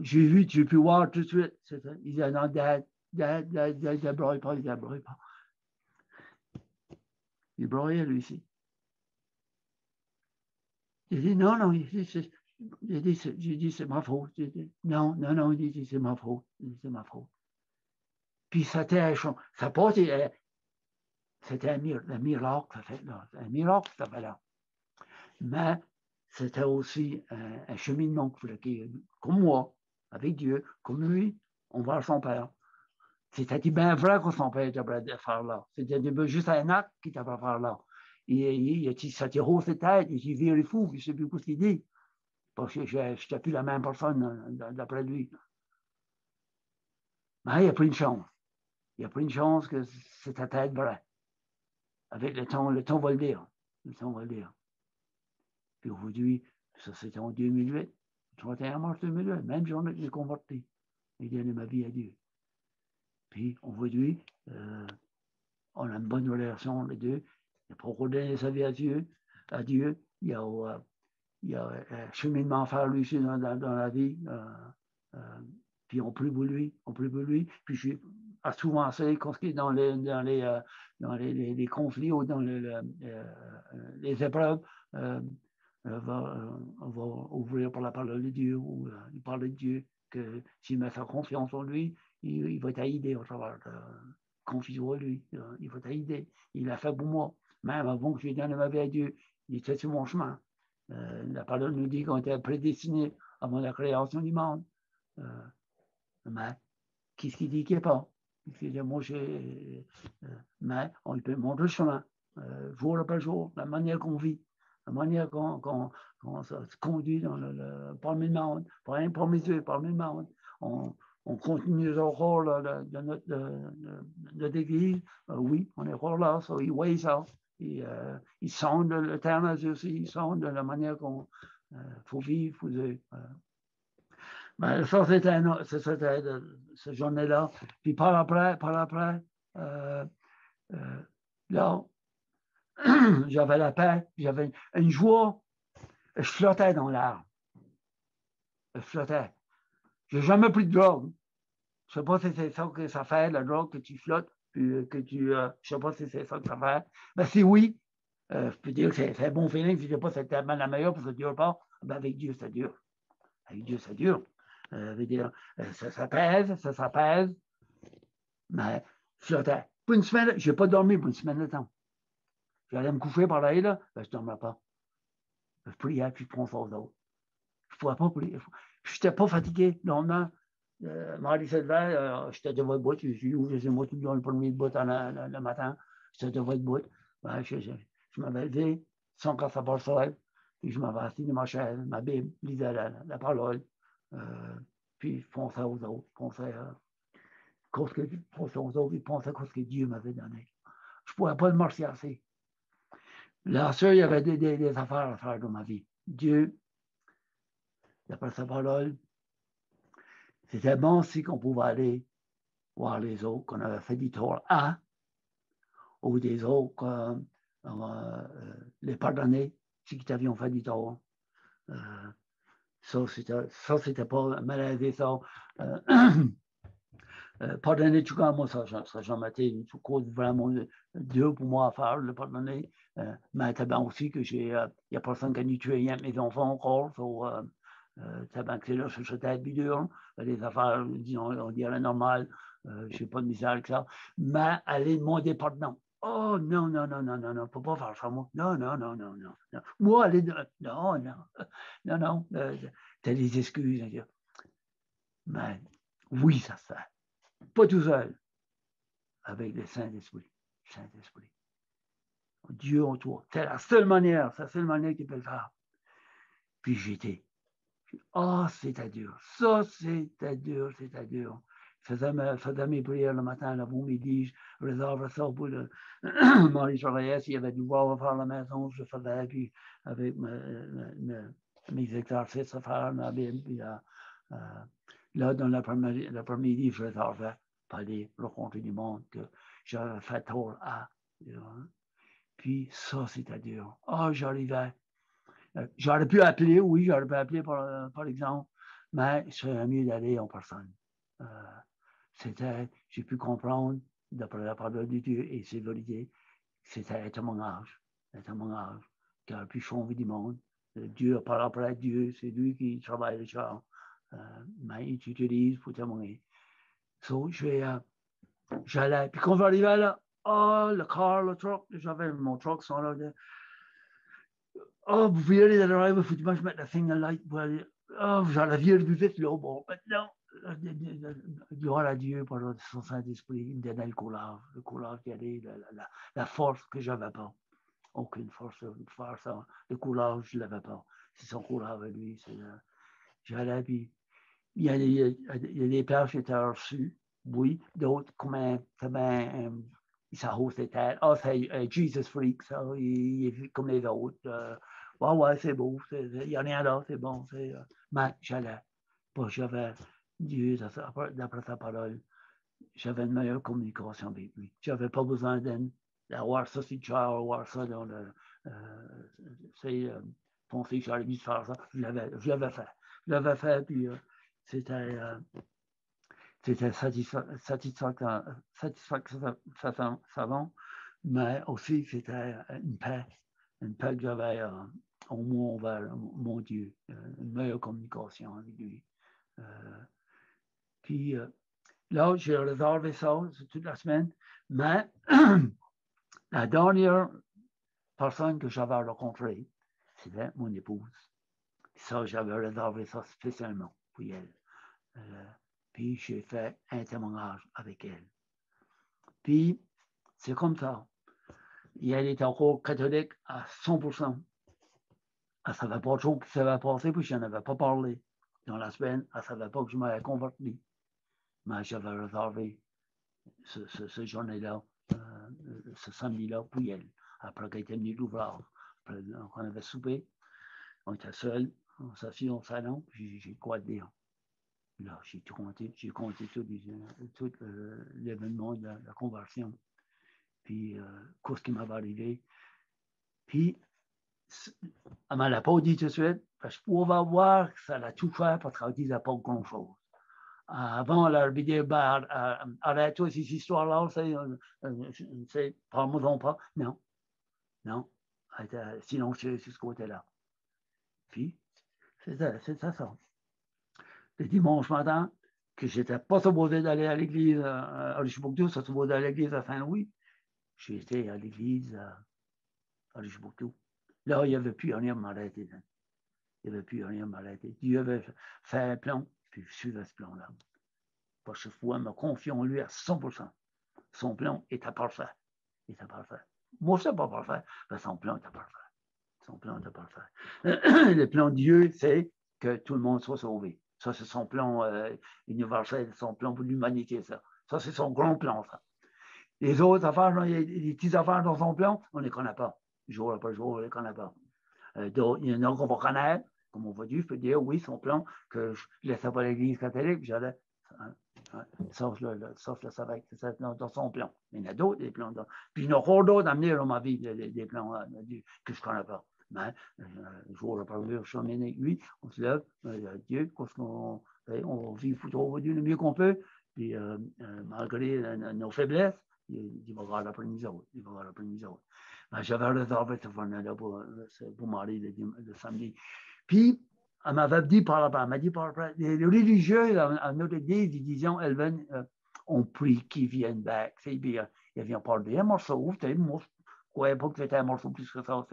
J'ai vu, j'ai pu voir tout de suite. Il disait, non, dad, broye pas. Il broyait, lui, ici. J'ai dit, non, j'ai dit, c'est ma faute. Non, il dit, c'est ma faute. C'est ma faute. Puis c'était un miracle, ça fait là. Un miracle, ça fait là. Mais c'était aussi un cheminement comme moi, avec Dieu, comme lui, on voit son père. C'était bien vrai que son père était prêt à faire là. C'était juste un acte qu'il était prêt à faire là. Ça tire haut sa tête, il vire fou, je ne sais plus ce qu'il dit. Parce que je n'étais plus la même personne d'après lui. Mais il a pris une chance. Il a pris une chance que c'était tête vrai. Avec le temps va le dire. Le temps va le dire. Puis aujourd'hui, ça c'était en 2008, 31 mars 2008, même journée que j'ai converti. J'ai donné ma vie à Dieu. Puis aujourd'hui, on a une bonne relation, les deux. Il a pour donner sa vie à Dieu, il y a un cheminement à faire lui aussi dans la vie. Puis on prie pour lui. Puis je suis souvent assez quand dans les conflits ou dans les épreuves. On va ouvrir par la parole de Dieu ou il parle de Dieu, que s'il met sa confiance en lui, il va t'aider au travers de confiance en lui. Il va t'aider. Il l'a fait pour moi. Même avant que je donne ma vie à Dieu, il était sur mon chemin. La parole nous dit qu'on était prédestiné avant la création du monde. Mais qu'est-ce qu'il dit qu'il n'y a pas? Mais on peut montrer le chemin, jour après jour, la manière qu'on vit. La manière qu'on se conduit parmi le monde, parmi le monde. On continue le rôle de notre église. Oui, on est rôle là, so ils voient ça. Ils sondent le terme aussi, ils sondent la manière qu'on faut vivre. Ben, ça, c'était cette journée-là. Puis par après, là, j'avais la paix, j'avais une joie. Je flottais dans l'air. Je flottais. Je n'ai jamais pris de drogue. Je ne sais pas si c'est ça que ça fait, la drogue, que tu flottes. puis que je ne sais pas si c'est ça que ça fait. Ben, si oui, je peux dire que c'est un bon feeling. Si je ne sais pas si c'est tellement la meilleure, parce que ça ne dure pas, ben, avec Dieu, ça dure. Avec Dieu, ça dure. Dire, ça pèse. Mais pour une semaine, je n'ai pas dormi pour une semaine de temps. J'allais me coucher par là, ben, je ne dormais pas. Je priais, puis je prends ça aux autres. Je ne pouvais pas prier. Je n'étais pas fatigué. Normalement, mardi 7 j'étais devant le bout. J'ai ouvert les mots dans le premier bout le matin. J'étais devant le bout. Ben, je m'avais levé sans que ça passe soleil. Puis je m'avais assis dans ma chaise, ma Bible, lisais la parole. Puis je pensais aux autres. Je pensais aux autres. Je pensais à ce que Dieu m'avait donné. Je ne pouvais pas le marcher assez. Là, sûr, il y avait des affaires à faire dans ma vie. Dieu, d'après sa parole, c'était bon aussi qu'on pouvait aller voir les autres qu'on avait fait du tort à, ou des autres les pardonner si qui t'avions fait du tort. Ça, c'était pas malaisé, ça. Pardonner tout cas, moi, ça n'a jamais été une cause vraiment dur pour moi à faire, le pardonner. Mais c'est bien aussi que il n'y a personne qui a tué un de mes enfants encore. C'est bien que c'est là, c'était dur. Les affaires, disons, on dirait normal. Je n'ai pas de misère avec ça. Mais aller demander pardon. Oh non, non, non, non, non, non, faut pas faire ça, moi. Non, non, non, non, non. non. Moi, aller non, non, non, non. T'as des excuses. Mais oui, ça se fait. Pas tout seul. Avec le Saint-Esprit. Saint-Esprit. Dieu en toi. C'est la seule manière qu'il peut le faire. Puis j'étais. Oh, c'était dur. Ça, c'était dur, c'était dur. Je faisais mes prières le matin, l'avant-midi, je réservais ça pour le Marie-Charles, il y avait du voir à faire à la maison, je faisais, puis avec mes exercices à faire, ma Bible, puis là, dans l'après-midi, je réservais pour aller rencontrer du monde que j'avais fait tort à. Puis ça, c'était dur. Oh, j'arrivais. J'aurais pu appeler, oui, j'aurais pu appeler par exemple, mais il serait mieux d'aller en personne. J'ai pu comprendre, d'après la parole de Dieu et ses vérités, c'était un témoignage, qui aurait pu changer du monde. Dieu, par rapport à Dieu, c'est lui qui travaille le char, mais il t'utilise pour témoigner. So, j'allais, puis quand on va arriver là, oh, le truck, j'avais mon truck sans là. Oh, vous pouvez aller dans le drive, il faut que je mette la signal light pour aller. Oh, j'en avais plus vite là, bon, maintenant, gloire à Dieu par son Saint-Esprit, il me donnait le courage d'y aller, la force que je n'avais pas. Aucune force de faire ça. Le courage, je ne l'avais pas. C'est son courage avec lui. J'allais, puis il y a des pères qui étaient reçus, oui, d'autres, comme ça hausse les têtes. Ah, c'est Jesus Freak, ça, il est comme les autres. Ouais, c'est beau, il n'y a rien là, c'est bon. Mais j'allais. J'avais Dieu, d'après sa parole, j'avais une meilleure communication avec lui. Je n'avais pas besoin d'avoir ça, si tu as avoir ça dans le. Penser que j'aurais dû faire ça. Je l'avais fait. Je l'avais fait, puis c'était satisfaisant, mais aussi c'était une paix que j'avais au moins envers mon Dieu, une meilleure communication avec lui. Puis là, j'ai réservé ça toute la semaine, mais la dernière personne que j'avais rencontrée, c'était mon épouse. Ça, j'avais réservé ça spécialement pour elle. Puis j'ai fait un témoignage avec elle. Puis c'est comme ça. Et elle était encore catholique à 100%. Elle ne savait pas trop ce qui s'avait passé, puis je n'en avais pas parlé. Dans la semaine, elle ne savait pas que je m'avais converti. Mais j'avais réservé ce journée-là, ce samedi-là pour elle. Après qu'elle était venue l'ouvrir. Après qu'on avait soupé, on était seuls, on s'assit dans le salon, puis j'ai quoi dire. Là, j'ai compté tout l'événement de la conversion. Puis, qu'est-ce qui m'avait arrivé. Puis, elle ne me l'a pas dit tout de suite, parce que je pouvais voir que ça l'a tout fait parce qu'elle ne disait pas grand-chose. avant, elle aurait dit, ben, arrête-toi ces histoires-là, parle-moi pas. Non, non, elle était silencieuse sur ce côté-là. Puis, c'est ça. Le dimanche matin, que je n'étais pas supposé d'aller à l'église à Richebourg, ça supposé aller à l'église à Saint-Louis. J'étais à l'église à Richebourg. Là, il n'y avait plus rien à m'arrêter. Il n'y avait plus rien à m'arrêter. Dieu avait fait un plan, puis je suivais ce plan-là. Parce que je pouvais me confier en lui à 100%. Son plan était parfait. Il était parfait. Moi, ce n'est pas parfait, mais son plan était parfait. Son plan était parfait. Le plan de Dieu, c'est que tout le monde soit sauvé. Ça, c'est son plan universel, son plan pour l'humanité, ça. Ça, c'est son grand plan, ça. Les autres affaires, les petites affaires dans son plan, on ne les connaît pas. Jour après jour, on ne les connaît pas. Il y en a qu'on va connaître, comme on va dire, je peux dire, oui, son plan, que je ne laissais pas l'Église catholique, j'allais, sauf le savait que c'est dans son plan. Mais il y en a d'autres, des plans. Puis il y en a encore d'autres à venir dans ma vie, des plans que je ne connais pas. Mais jour après jour, je suis avec lui, on se lève, Dieu, on vit aujourd'hui le mieux qu'on peut, puis malgré nos faiblesses, il va voir l'après-midi. Il va voir l'après-midi. Ben, j'avais réservé ce journée-là pour Marie le samedi. Puis, elle m'avait dit par rapport, elle m'a dit par rapport, les religieux à notre église, ils disaient, Elvin, on prie qu'ils viennent back. Ils viennent parler un morceau. Moi, je ne croyais pas que c'était un morceau plus que ça.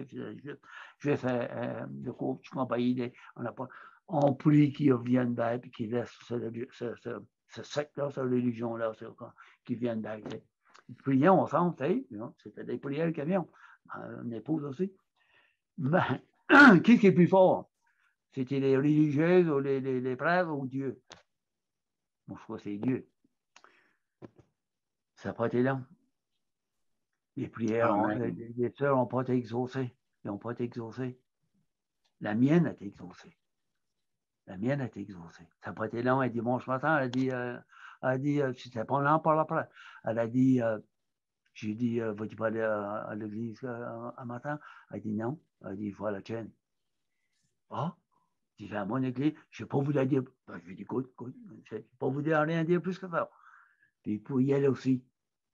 J'ai fait le cours, je compagnie, on prie qu'ils viennent back et qu'ils laissent ce secte-là, cette religion-là, qu'ils viennent back. Prions ensemble, c'était des prières qu'ils avaient. Mon épouse aussi. Mais, qui est plus fort? C'était les religieuses ou les prêtres ou Dieu? Moi, je crois que c'est Dieu. Ça n'a pas été long. Les prières, les sœurs n'ont pas été exaucées. Ils n'ont pas été exaucées. La mienne a été exaucée. La mienne a été exaucée. Ça n'a pas été long. Un dimanche matin, elle a dit, c'était pas long par après. Elle a dit, j'ai dit, vas-tu pas aller à l'église un matin? Elle a dit non. Elle a dit, il faut la tienne. Ah, je vais à mon église, je ne vais pas vous la dire. Ben, je lui ai dit, écoute, je ne vais pas vous dire rien dire plus que ça. Puis pour y aller aussi,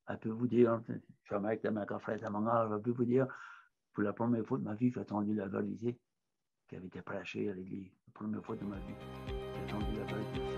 elle peut vous dire, je suis un mec de ma confrère à mon âge, elle peut vous dire, pour la première fois de ma vie, j'ai entendu la vérité qui avait été prêchée à l'église. La première fois de ma vie, j'ai entendu la vérité.